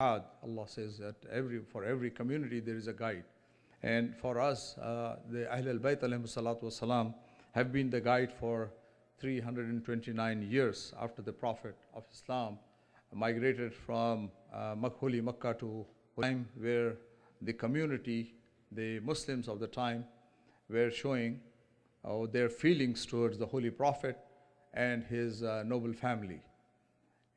Allah says that for every community there is a guide. And for us, the Ahlul Bayt alayhi salatu wasalam have been the guide for 329 years after the Prophet of Islam migrated from Holy Makkah to time where the community, the Muslims of the time, were showing their feelings towards the Holy Prophet and his noble family.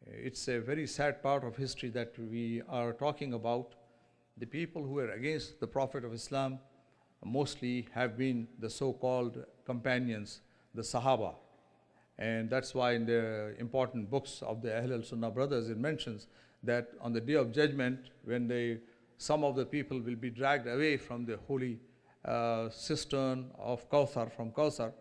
It's a very sad part of history that we are talking about. The people who were against the Prophet of Islam mostly have been the so-called companions, the Sahaba. And that's why in the important books of the Ahlul Sunnah brothers, it mentions that on the Day of Judgment, when some of the people will be dragged away from the holy cistern of Kawthar, from Kawthar,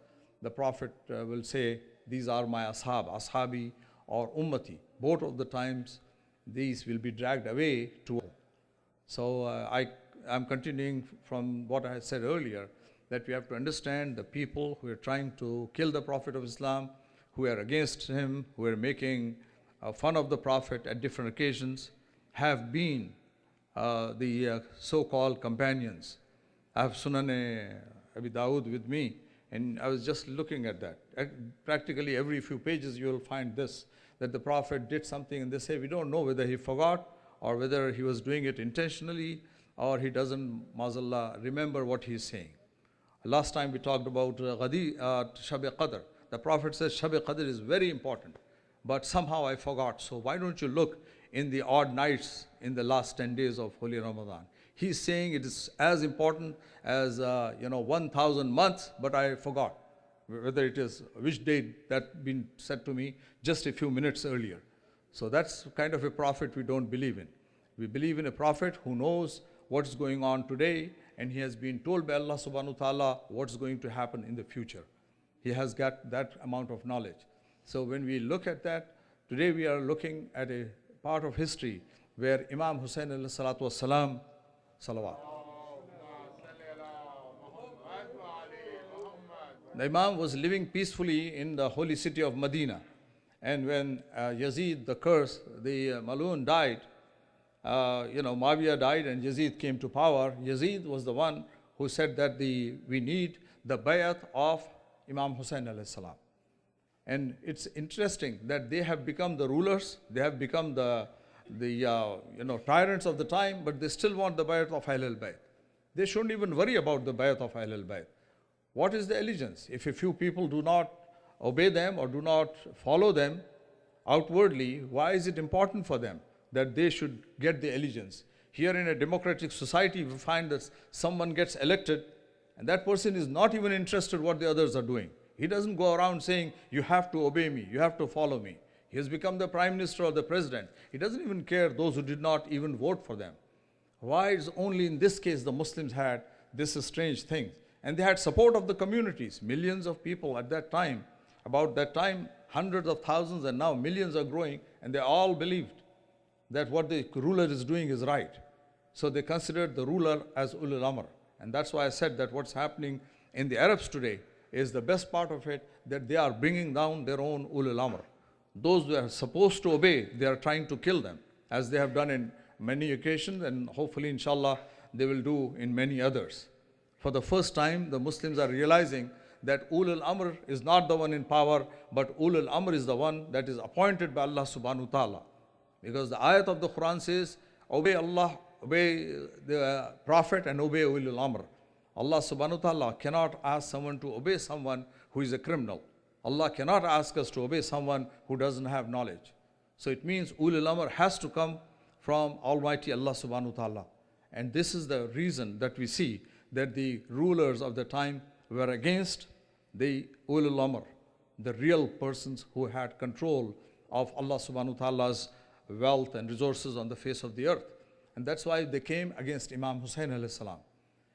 the Prophet will say, these are my ashab, ashabi or ummati. Both of the times, these will be dragged away to. So I'm continuing from what I said earlier, that we have to understand the people who are trying to kill the Prophet of Islam, who are against him, who are making fun of the Prophet at different occasions, have been the so-called companions. I have Sunan Abi Dawud with me, and I was just looking at that. Practically every few pages you will find this, that the Prophet did something and they say, we don't know whether he forgot or whether he was doing it intentionally or he doesn't, Mazallah, remember what he's saying. Last time we talked about Shab-e Qadr. The Prophet says Shab-e Qadr is very important, but somehow I forgot. So why don't you look in the odd nights in the last 10 days of Holy Ramadan? He's saying it is as important as 1,000 months, but I forgot whether it is which date that been said to me just a few minutes earlier. So that's kind of a prophet we don't believe in. We believe in a prophet who knows what's going on today, and he has been told by Allah subhanahu wa ta'ala what's going to happen in the future. He has got that amount of knowledge. So when we look at that, today we are looking at a part of history where Imam Hussain alayhi salatu wassalam, salawat. The Imam was living peacefully in the holy city of Medina. And when Yazid, the curse, the Maloon died, Muawiyah died and Yazid came to power. Yazid was the one who said that we need the bayat of Imam Hussain alayhi salam. And it's interesting that they have become the rulers, they have become the tyrants of the time, but they still want the bayat of Ahlul Bayt. They shouldn't even worry about the bayat of Ahlul Bayt. What is the allegiance? If a few people do not obey them or do not follow them outwardly, why is it important for them that they should get the allegiance? Here in a democratic society, we find that someone gets elected and that person is not even interested what the others are doing. He doesn't go around saying, you have to obey me, you have to follow me. He has become the prime minister or the president. He doesn't even care those who did not even vote for them. Why is only in this case the Muslims had this strange thing? And they had support of the communities, millions of people at that time. About that time, hundreds of thousands and now millions are growing, and they all believed that what the ruler is doing is right. So they considered the ruler as Ulul Amr. And that's why I said that what's happening in the Arabs today is the best part of it, that they are bringing down their own Ulul Amr. Those who are supposed to obey, they are trying to kill them, as they have done in many occasions, and hopefully, inshallah, they will do in many others. For the first time, the Muslims are realizing that Ulul Amr is not the one in power, but Ulul Amr is the one that is appointed by Allah subhanahu wa ta'ala. Because the ayat of the Quran says, obey Allah, obey the Prophet and obey Ulul Amr. Allah subhanahu wa ta'ala cannot ask someone to obey someone who is a criminal. Allah cannot ask us to obey someone who doesn't have knowledge. So it means Ulul Amr has to come from Almighty Allah subhanahu wa ta'ala. And this is the reason that we see that the rulers of the time were against the Ulul Amr, the real persons who had control of Allah subhanahu wa ta'ala's wealth and resources on the face of the earth. And that's why they came against Imam Hussain alayhi salam.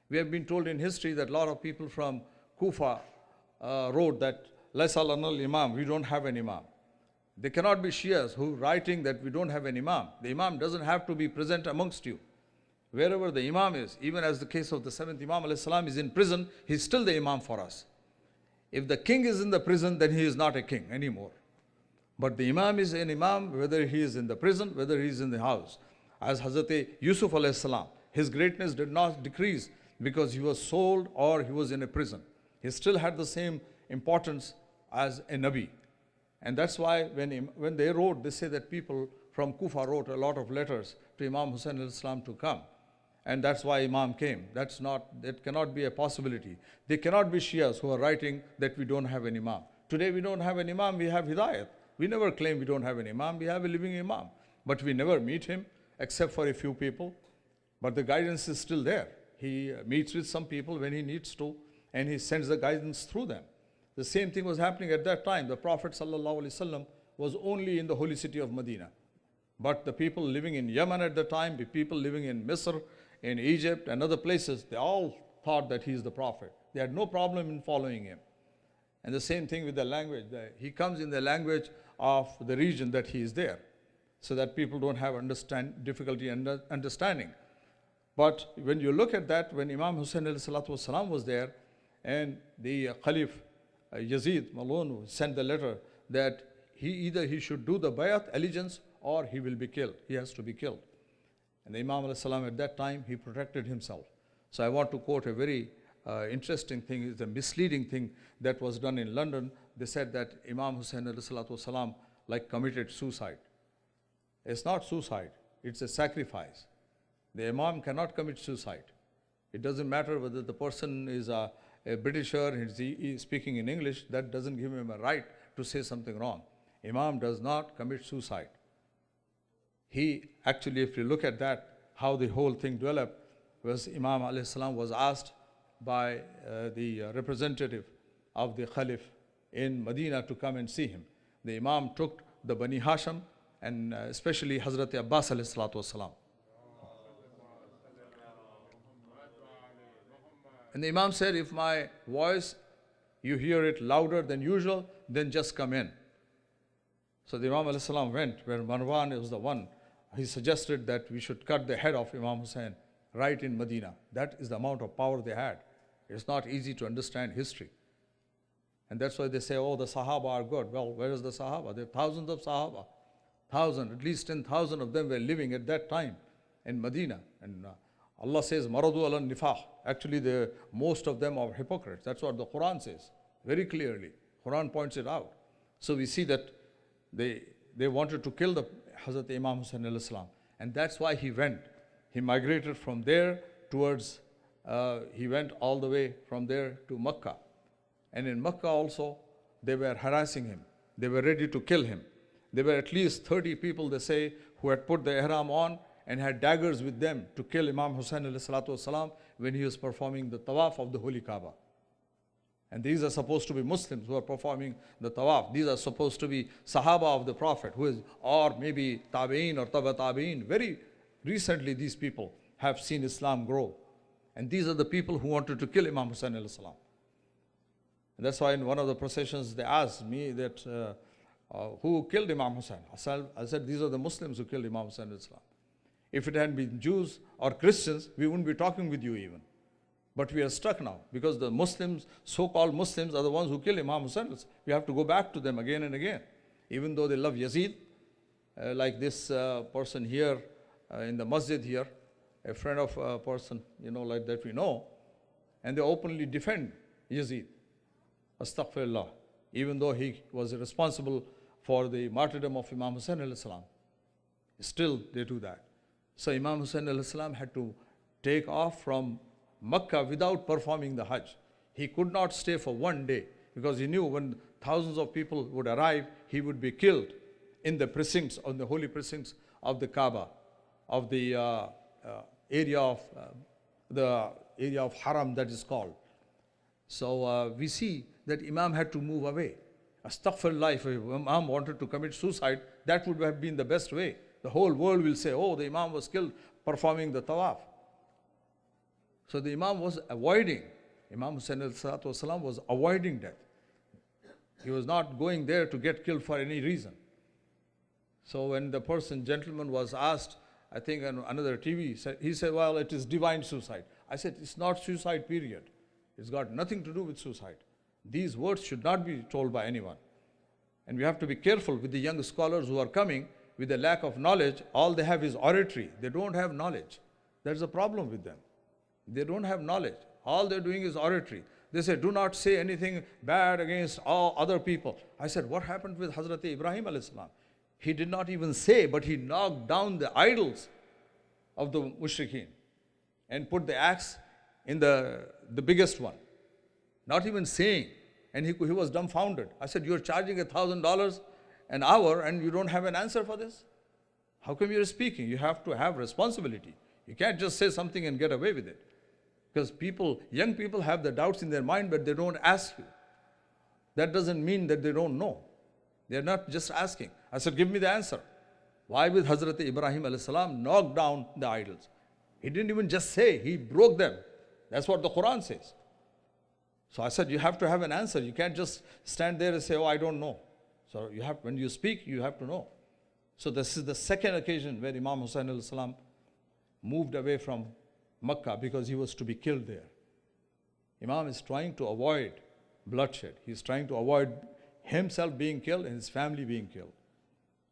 We have been told in history that a lot of people from Kufa wrote that, Laysa lana al-imam, we don't have an imam. They cannot be Shias who are writing that we don't have an imam. The imam doesn't have to be present amongst you. Wherever the imam is, even as the case of the 7th Imam alayhi salam is in prison, he's still the imam for us. If the king is in the prison, then he is not a king anymore. But the imam is an imam whether he is in the prison, whether he is in the house. as Hazrat Yusuf alayhi salam. His greatness did not decrease because he was sold or he was in a prison. He still had the same importance as a Nabi. And that's why when they wrote, they say that people from Kufa wrote a lot of letters to Imam Hussain alayhi salam to come. And that's why Imam came. That cannot be a possibility. They cannot be Shias who are writing that we don't have an Imam. Today we don't have an Imam, we have Hidayat. We never claim we don't have an Imam, we have a living Imam. But we never meet him except for a few people. But the guidance is still there. He meets with some people when he needs to, and he sends the guidance through them. The same thing was happening at that time. The Prophet ﷺ was only in the holy city of Medina. But the people living in Yemen at the time, the people living in Misr, in Egypt and other places, they all thought that he is the Prophet. They had no problem in following him. And the same thing with the language. He comes in the language of the region that he is there, so that people don't have difficulty understanding. But when you look at that, when Imam Hussain ﷺ was there, and the Caliph Yazid Malun sent the letter that either he should do the bayat, allegiance, or he will be killed. He has to be killed. And the Imam ﷺ at that time, he protected himself. So I want to quote a very interesting thing, it's a misleading thing that was done in London. They said that Imam Hussain ﷺ committed suicide. It's not suicide, it's a sacrifice. The Imam cannot commit suicide. It doesn't matter whether the person is a Britisher, he is speaking in English, that doesn't give him a right to say something wrong. Imam does not commit suicide. He actually, if you look at that, how the whole thing developed, was Imam alayhi salam was asked by the representative of the Caliph in Medina to come and see him. The Imam took the Bani Hashim and especially Hazrat Abbas alayhi salatu wasalam. And the Imam said, if my voice, you hear it louder than usual, then just come in. So the Imam alayhi salam went where Marwan was the one. He suggested that we should cut the head of Imam Hussain right in Medina. That is the amount of power they had. It's not easy to understand history. And that's why they say, oh, the Sahaba are good. Well, where is the Sahaba? There are thousands of Sahaba. At least 10,000 of them were living at that time in Medina. And Allah says, Maradu ala nifah. Actually, most of them are hypocrites. That's what the Quran says, very clearly. Quran points it out. So we see that they wanted to kill the Hazrat Imam Hussain alayhi salam. And that's why he went. He migrated from there towards, he went all the way from there to Makkah. And in Makkah also, they were harassing him. They were ready to kill him. There were at least 30 people, they say, who had put the ihram on and had daggers with them to kill Imam Hussain alayhi salatu wasalam when he was performing the tawaf of the Holy Kaaba. And these are supposed to be Muslims who are performing the tawaf. These are supposed to be Sahaba of the Prophet, or maybe Tabi'een or Taba Tabi'een. Very recently these people have seen Islam grow. And these are the people who wanted to kill Imam Hussain alayhi salam. And that's why in one of the processions they asked me that, who killed Imam Hussain? I said, these are the Muslims who killed Imam Hussain alayhi salam. If it had been Jews or Christians, we wouldn't be talking with you even. But we are stuck now because the Muslims, so-called Muslims, are the ones who kill Imam Hussain. We have to go back to them again and again. Even though they love Yazid, like this person here in the masjid here, a friend of a person, like that we know, and they openly defend Yazid. Astaghfirullah. Even though he was responsible for the martyrdom of Imam Hussain alayhi salam. Still they do that. So Imam Hussain alayhi salam had to take off from Makkah without performing the Hajj. He could not stay for one day because he knew when thousands of people would arrive, he would be killed in the precincts, on the holy precincts of the Kaaba, of the area of Haram that is called. So we see that Imam had to move away. Astaghfirullah, if Imam wanted to commit suicide, that would have been the best way. The whole world will say, oh, the Imam was killed performing the tawaf. So the Imam was avoiding, Imam Hussain al-Salam was avoiding death. He was not going there to get killed for any reason. So when the gentleman was asked, I think on another TV, he said, well, it is divine suicide. I said, it's not suicide, period. It's got nothing to do with suicide. These words should not be told by anyone. And we have to be careful with the young scholars who are coming with a lack of knowledge, all they have is oratory. They don't have knowledge. There's a problem with them. They don't have knowledge. All they're doing is oratory. They say, do not say anything bad against all other people. I said, what happened with Hazrat Ibrahim alayhi salam? He did not even say, but he knocked down the idols of the mushrikeen and put the axe in the biggest one. Not even saying. And he was dumbfounded. I said, you're charging $1,000 an hour and you don't have an answer for this? How come you're speaking? You have to have responsibility. You can't just say something and get away with it. Because young people have the doubts in their mind, but they don't ask you. That doesn't mean that they don't know. They're not just asking. I said, give me the answer. Why with Hazrat Ibrahim alayhi salam knocked down the idols? He didn't even just say, he broke them. That's what the Quran says. So I said, you have to have an answer. You can't just stand there and say, oh, I don't know. So when you speak, you have to know. So this is the second occasion where Imam Hussain alayhi salam moved away from Makkah because he was to be killed there. Imam is trying to avoid bloodshed. He's trying to avoid himself being killed and his family being killed.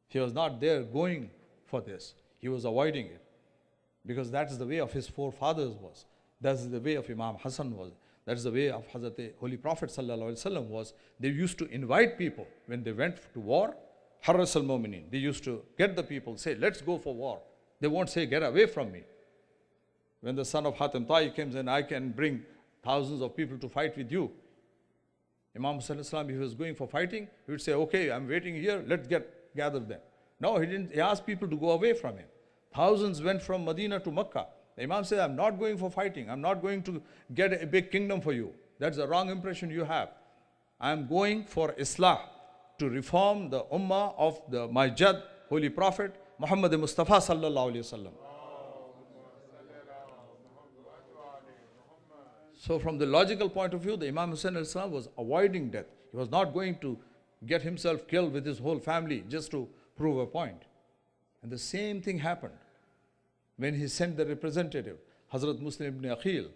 He was not there going for this. He was avoiding it because that is the way of his forefathers was. That is the way of Imam Hassan was. That is the way of Hazrat Holy Prophet ﷺ was. They used to invite people when they went to war. Harras al-Mu'minin. They used to get the people, say, let's go for war. They won't say, get away from me. When the son of Hatim Ta'i comes and I can bring thousands of people to fight with you. Imam Hussain alayhi salam, if he was going for fighting, he would say, okay, I'm waiting here, let's gather them. No, he didn't. He asked people to go away from him. Thousands went from Medina to Makkah. The Imam said, I'm not going for fighting. I'm not going to get a big kingdom for you. That's the wrong impression you have. I'm going for Islah, to reform the ummah of my Jad, Holy Prophet, Muhammad Mustafa sallallahu alayhi wasallam. So from the logical point of view, the Imam Hussain alayhi salam was avoiding death. He was not going to get himself killed with his whole family just to prove a point. And the same thing happened when he sent the representative, Hazrat Muslim ibn Aqil,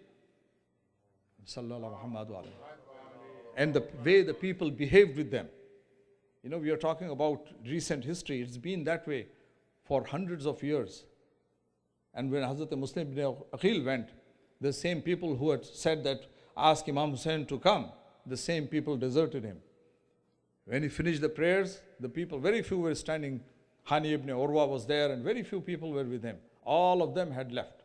sallallahu Muhammad alayhi, and the way the people behaved with them. You know, we are talking about recent history. It's been that way for hundreds of years. And when Hazrat Muslim ibn Aqil went, the same people who had said that, ask Imam Hussain to come, the same people deserted him. When he finished the prayers, the people, very few were standing. Hani ibn Urwa was there and very few people were with him. All of them had left.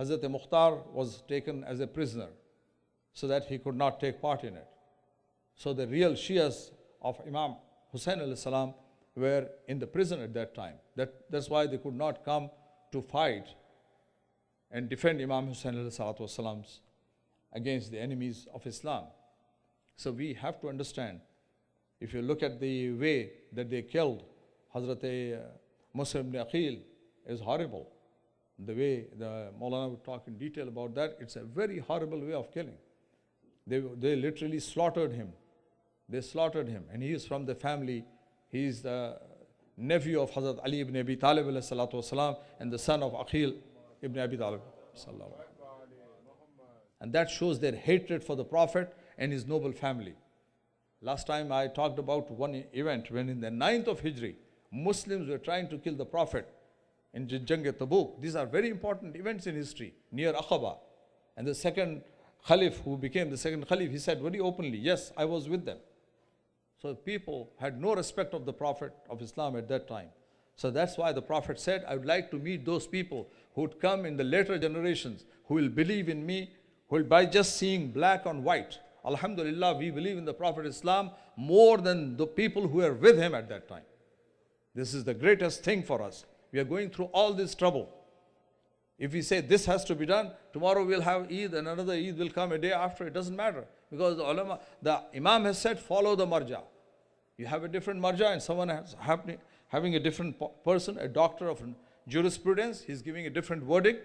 Hazrat Mukhtar was taken as a prisoner so that he could not take part in it. So the real Shias of Imam Hussain alayhi salam were in the prison at that time. That's why they could not come to fight and defend Imam Hussain alayhi salam against the enemies of Islam. So we have to understand, if you look at the way that they killed Hazrat Muslim ibn Aqil, is horrible. The way the Maulana would talk in detail about that, it's a very horrible way of killing. They literally slaughtered him. They slaughtered him, and he is from the family. He is the nephew of Hazrat Ali ibn Abi Talib alayhi salatu wasalam and the son of Aqil ibn Abi Talib. And that shows their hatred for the Prophet and his noble family. Last time I talked about one event when in the 9th of Hijri, Muslims were trying to kill the Prophet in Jang-e-Tabuk. These are very important events in history, near Aqaba. And the second Khalif, who became the second Khalif, he said very openly, yes, I was with them. So people had no respect of the Prophet of Islam at that time. So that's why the Prophet said, I would like to meet those people who would come in the later generations, who will believe in me, who will by just seeing black on white. Alhamdulillah, we believe in the Prophet Islam more than the people who were with him at that time. This is the greatest thing for us. We are going through all this trouble. If we say this has to be done, tomorrow we'll have Eid and another Eid will come a day after. It doesn't matter. Because the Imam has said, follow the marja. You have a different marja and someone having a different person, a doctor of jurisprudence, he's giving a different verdict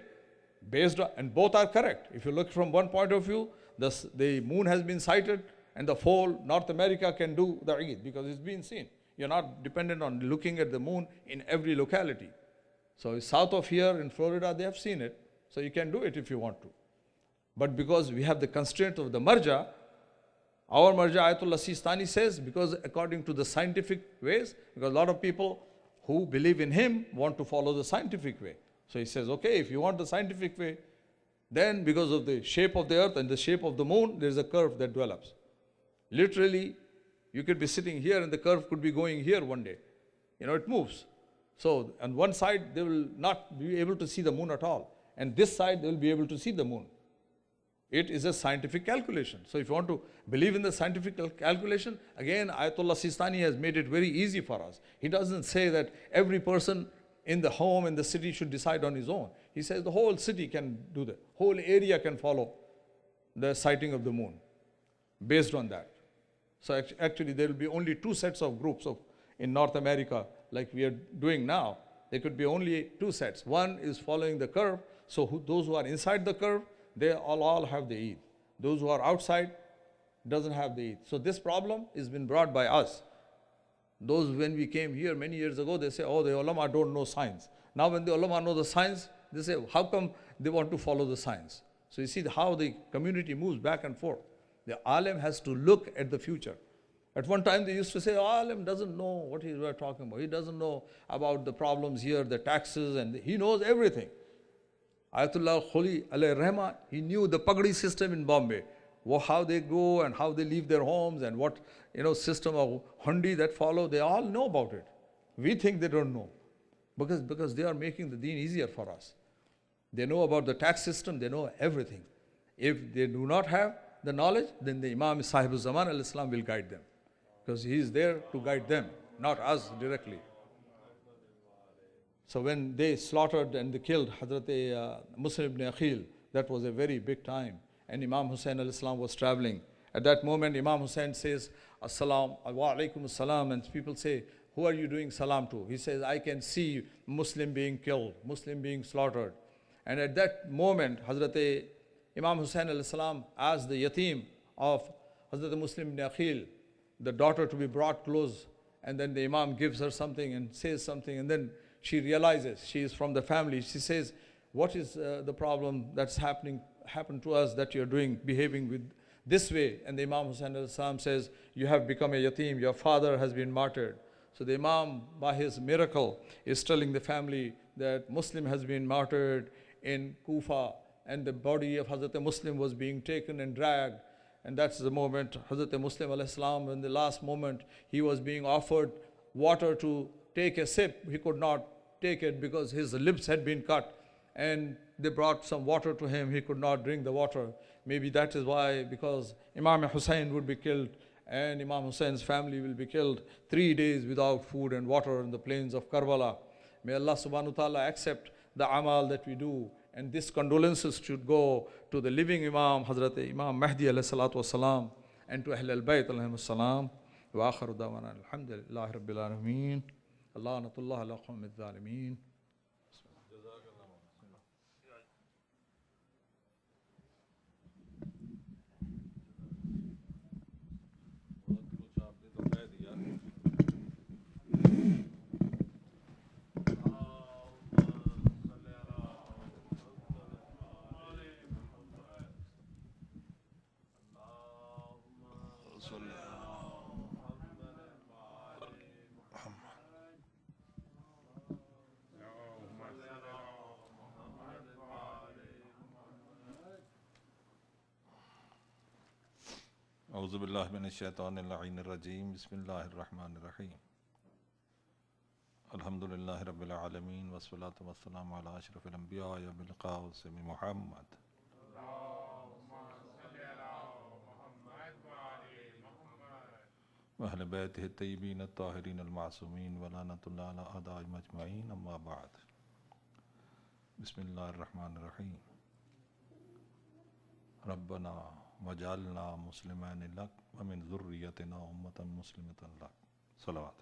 based on, and both are correct. If you look from one point of view, the moon has been sighted and the whole North America can do the Eid because it's been seen. You're not dependent on looking at the moon in every locality. So south of here in Florida, they have seen it. So you can do it if you want to. But because we have the constraint of the marja, our marja Ayatollah Sistani says, because according to the scientific ways, because a lot of people who believe in him want to follow the scientific way. So he says, okay, if you want the scientific way, then because of the shape of the earth and the shape of the moon, there is a curve that develops. Literally, you could be sitting here and the curve could be going here one day. It moves. So on one side, they will not be able to see the moon at all. And this side, they will be able to see the moon. It is a scientific calculation. So if you want to believe in the scientific calculation, again, Ayatollah Sistani has made it very easy for us. He doesn't say that every person in the home, in the city should decide on his own. He says the whole city can do that. Whole area can follow the sighting of the moon based on that. So actually, there will be only two sets of groups in North America, like we are doing now. There could be only two sets. One is following the curve. So those who are inside the curve, they all have the Eid. Those who are outside doesn't have the Eid. So this problem has been brought by us. Those, when we came here many years ago, they say, oh, the ulama don't know science. Now when the ulama know the science, they say, how come they want to follow the science? So you see how the community moves back and forth. The alim has to look at the future. At one time they used to say, alim doesn't know what we are talking about. He doesn't know about the problems here, the taxes, and he knows everything. Ayatollah Kholi alayhi rahma, he knew the pagdi system in Bombay, how they go and how they leave their homes and what system of hundi that follow. They all know about it. We think they don't know because they are making the deen easier for us. They know about the tax system. They know everything. If they do not have the knowledge, then the Imam Sahib al-Zaman al-Islam will guide them, because he is there to guide them, not us directly. So when they slaughtered and they killed Hazrat Muslim ibn Aqil, that was a very big time. And Imam Hussain al-Islam was traveling. At that moment, Imam Hussain says, As-salam, wa alaikum as-salam. And people say, who are you doing salam to? He says, I can see Muslim being killed, Muslim being slaughtered. And at that moment, Hazrat Imam Hussain al-Islam asked the yatim of Hazrat Muslim ibn Aqil, the daughter, to be brought close. And then the Imam gives her something and says something. And then she realizes she is from the family. She says, what is the problem that's happened to us that you're behaving with this way? And the Imam Hussain al-Islam says, you have become a yatim. Your father has been martyred. So the Imam, by his miracle, is telling the family that Muslim has been martyred in Kufa, and the body of Hazrat Muslim was being taken and dragged. And that's the moment Hazrat Muslim al-Islam, in the last moment, he was being offered water to take a sip. He could not take it because his lips had been cut. And they brought some water to him. He could not drink the water. Maybe that is why, because Imam Hussain would be killed and Imam Hussein's family will be killed 3 days without food and water in the plains of Karbala. May Allah subhanahu wa ta'ala accept the amal that we do. And these condolences should go to the living Imam, Hazrat Imam Mahdi alayhi salatu wasalam, and to Ahl al-Bayt alayhi salam. Wa akhiru da'wana alhamdulillahi rabbil alameen. Allah natullah ala qawmi al-zalimeen. اعوذ باللہ من الشیطان اللعین الرجیم بسم اللہ الرحمن الرحیم الحمدللہ رب العالمین والصلاة والسلام علی اشرف الانبیاء وبالقاسم محمد واہل بیتہ الطیبین الطاہرین المعصومین ولعنۃ اللہ علی اعدائہم اجمعین اما بعد بسم اللہ الرحمن الرحیم ربنا وجعلنا مسلمین لک ومن ذریتنا امتا مسلمتا لک صلوات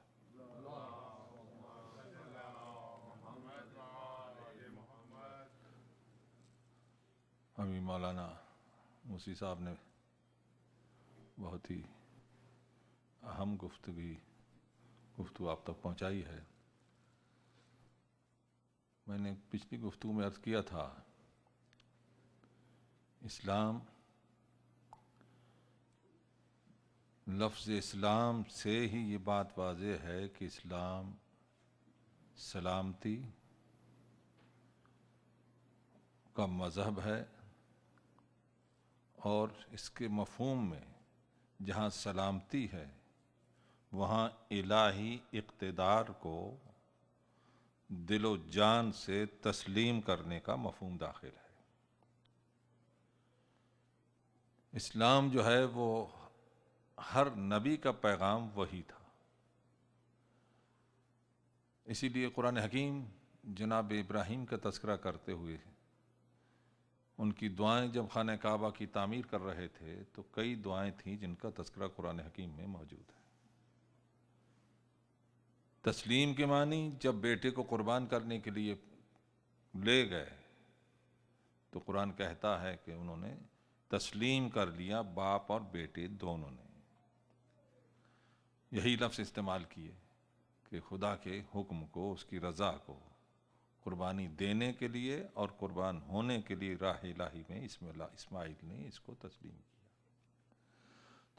ابھی مولانا موسی صاحب نے بہت ہی اہم گفتگو آپ تک پہنچائی ہے. میں نے پچھلی گفتگو میں عرض کیا تھا اسلام، لفظ اسلام سے ہی یہ بات واضح ہے کہ اسلام سلامتی کا مذہب ہے، اور اس کے مفہوم میں جہاں سلامتی ہے وہاں الہی اقتدار کو دل و جان سے تسلیم کرنے کا مفہوم داخل ہے۔ اسلام جو ہے وہ ہر نبی کا پیغام وہی تھا۔ اسی لیے قرآن حکیم جناب ابراہیم کا تذکرہ کرتے ہوئے ان کی دعائیں جب خانہ کعبہ کی تعمیر کر رہے تھے تو کئی دعائیں تھیں جن کا تذکرہ قرآن حکیم میں موجود ہے۔ تسلیم کے معنی جب بیٹے کو قربان کرنے کے لیے لے گئے تو قرآن کہتا ہے کہ انہوں نے تسلیم کر لیا، باپ اور بیٹے دونوں نے۔ یہی لفظ استعمال کیے کہ خدا کے حکم کو، اس کی رضا کو قربانی دینے کے لیے اور قربان ہونے کے لیے راہ الہی میں اسماعیل نے اس کو تسلیم کیا۔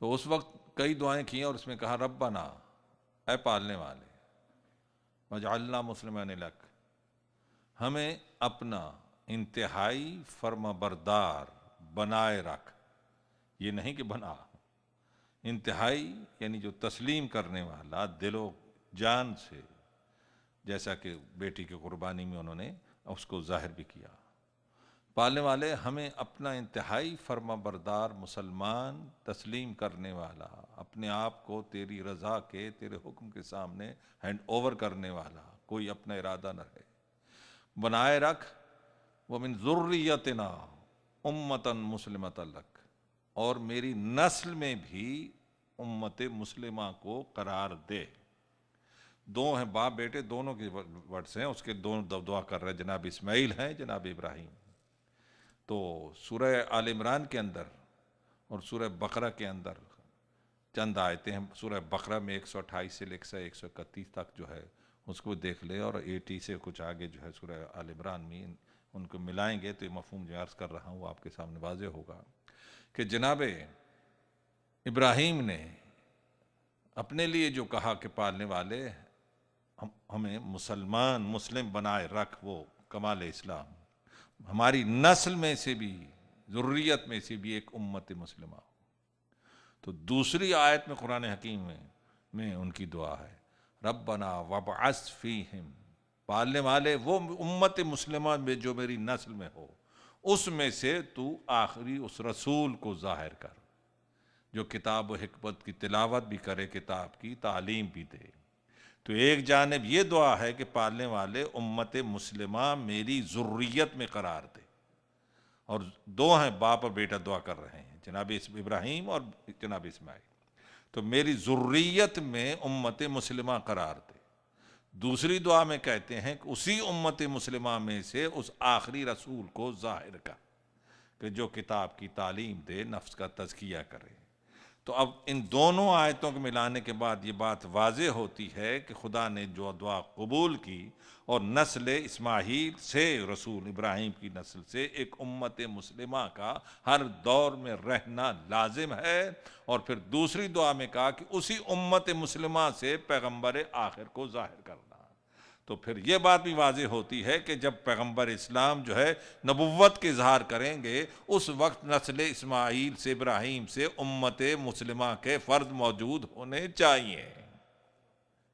تو اس وقت کئی دعائیں کی اور اس میں کہا ربنا، اے پالنے والے، وجعلنا مسلمین لک، ہمیں اپنا انتہائی فرما بردار بنائے رکھ۔ یہ نہیں کہ بنا، انتہائی یعنی جو تسلیم کرنے والا دل و جان سے، جیسا کہ بیٹی کی قربانی میں انہوں نے اس کو ظاہر بھی کیا۔ پالنے والے، ہمیں اپنا انتہائی فرما بردار مسلمان تسلیم کرنے والا، اپنے آپ کو تیری رضا کے، تیرے حکم کے سامنے ہینڈ اوور کرنے والا، کوئی اپنا ارادہ نہ رہے، بنائے رکھ۔ وَمِن ذُرِّيَّتِنَا أُمَّةً مُسْلِمَةً لَكَ، اور میری نسل میں بھی امت مسلمہ کو قرار دے۔ دو ہیں باپ بیٹے، دونوں کے ورڈز ہیں، اس کے دونوں دعا کر رہے ہیں، جناب اسماعیل ہیں، جناب ابراہیم۔ تو سورہ آل عمران کے اندر اور سورہ بقرہ کے اندر چند آیتیں ہیں۔ سورہ بقرہ میں 128 سے لے کر 131 تک جو ہے اس کو دیکھ لے، اور 80 سے کچھ آگے جو ہے سورہ آل عمران میں ان کو ملائیں گے تو یہ مفہوم جو عرض کر رہا ہوں وہ آپ کے سامنے واضح ہوگا کہ جناب ابراہیم نے اپنے لیے جو کہا کہ پالنے والے ہمیں مسلم بنائے رکھ، وہ کمال اسلام، ہماری نسل میں سے بھی، ذریت میں سے بھی ایک امت مسلمہ ہو۔ تو دوسری آیت میں قرآن حکیم میں ان کی دعا ہے ربنا وابعث فیہم، پالنے والے وہ امت مسلمہ میں جو میری نسل میں ہو، اس میں سے تو آخری اس رسول کو ظاہر کر جو کتاب و حکمت کی تلاوت بھی کرے، کتاب کی تعلیم بھی دے۔ تو ایک جانب یہ دعا ہے کہ پالنے والے امت مسلمہ میری ذریت میں قرار دے، اور دو ہیں باپ اور بیٹا دعا کر رہے ہیں، جناب ابراہیم اور جناب اسماعیل، تو میری ذریت میں امت مسلمہ قرار دے۔ دوسری دعا میں کہتے ہیں کہ اسی امت مسلمہ میں سے اس آخری رسول کو ظاہر کر کہ جو کتاب کی تعلیم دے، نفس کا تزکیہ کرے۔ تو اب ان دونوں آیتوں کو ملانے کے بعد یہ بات واضح ہوتی ہے کہ خدا نے جو دعا قبول کی اور نسل اسماعیل سے، رسول ابراہیم کی نسل سے ایک امت مسلمہ کا ہر دور میں رہنا لازم ہے، اور پھر دوسری دعا میں کہا کہ اسی امت مسلمہ سے پیغمبر آخر کو ظاہر کرنا۔ تو پھر یہ بات بھی واضح ہوتی ہے کہ جب پیغمبر اسلام جو ہے نبوت کے اظہار کریں گے، اس وقت نسل اسماعیل سے، ابراہیم سے امت مسلمہ کے فرد موجود ہونے چاہیے۔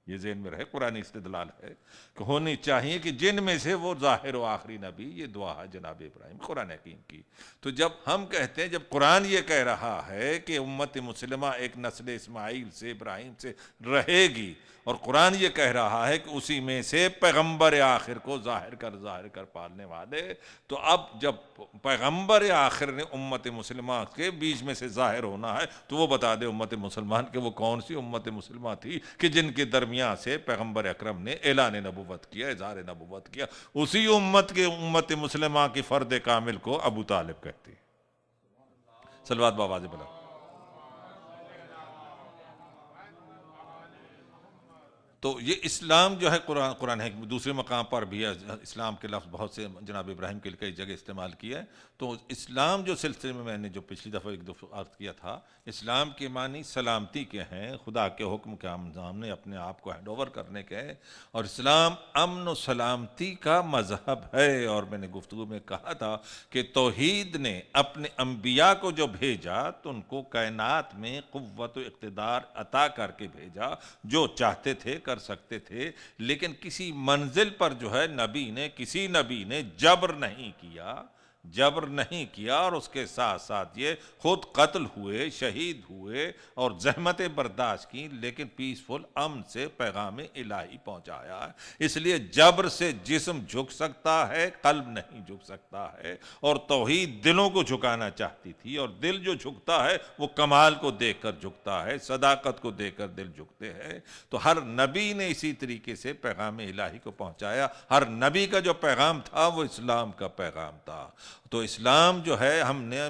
یہ ذہن میں رہے، قرآن استدلال ہے کہ ہونی چاہیے کہ جن میں سے وہ ظاہر و آخری نبی۔ یہ دعا ہے جناب ابراہیم قرآن حکیم کی۔ تو جب ہم کہتے ہیں، جب قرآن یہ کہہ رہا ہے کہ امت مسلمہ ایک نسل اسماعیل سے، ابراہیم سے رہے گی، اور قرآن یہ کہہ رہا ہے کہ اسی میں سے پیغمبر آخر کو ظاہر کر پالنے والے، تو اب جب پیغمبر آخر نے امت مسلمہ کے بیچ میں سے ظاہر ہونا ہے تو وہ بتا دے امت مسلمان کہ وہ کون سی امت مسلمہ تھی کہ جن کے درمیان سے پیغمبر اکرم نے اعلان نبوت کیا، اظہار نبوت کیا۔ اسی امت مسلمہ کی فرد کامل کو ابو طالب کہتے ہیں۔ صلوات بآواز بلند۔ تو یہ اسلام جو ہے قرآن ہے دوسرے مقام پر بھی ہے، اسلام کے لفظ بہت سے جناب ابراہیم کے لیے کئی جگہ استعمال کیا ہے. تو اسلام جو سلسلے میں نے جو پچھلی دفعہ ایک دفعہ عرض کیا تھا، اسلام کے معنی سلامتی کے ہیں، خدا کے حکم کے سامنے اپنے آپ کو ہینڈ اوور کرنے کے ہیں، اور اسلام امن و سلامتی کا مذہب ہے. اور میں نے گفتگو میں کہا تھا کہ توحید نے اپنے انبیاء کو جو بھیجا تو ان کو کائنات میں قوت و اقتدار عطا کر کے بھیجا، جو چاہتے تھے کر سکتے تھے، لیکن کسی منزل پر جو ہے کسی نبی نے جبر نہیں کیا، اور اس کے ساتھ ساتھ یہ خود قتل ہوئے، شہید ہوئے اور زحمتیں برداشت کی، لیکن پیسفل امن سے پیغام الہی پہنچایا. اس لیے جبر سے جسم جھک سکتا ہے، قلب نہیں جھک سکتا ہے، اور توحید دلوں کو جھکانا چاہتی تھی، اور دل جو جھکتا ہے وہ کمال کو دیکھ کر جھکتا ہے، صداقت کو دیکھ کر دل جھکتے ہیں. تو ہر نبی نے اسی طریقے سے پیغام الہی کو پہنچایا. ہر نبی کا جو پیغام تھا وہ اسلام کا پیغام تھا. تو اسلام جو ہے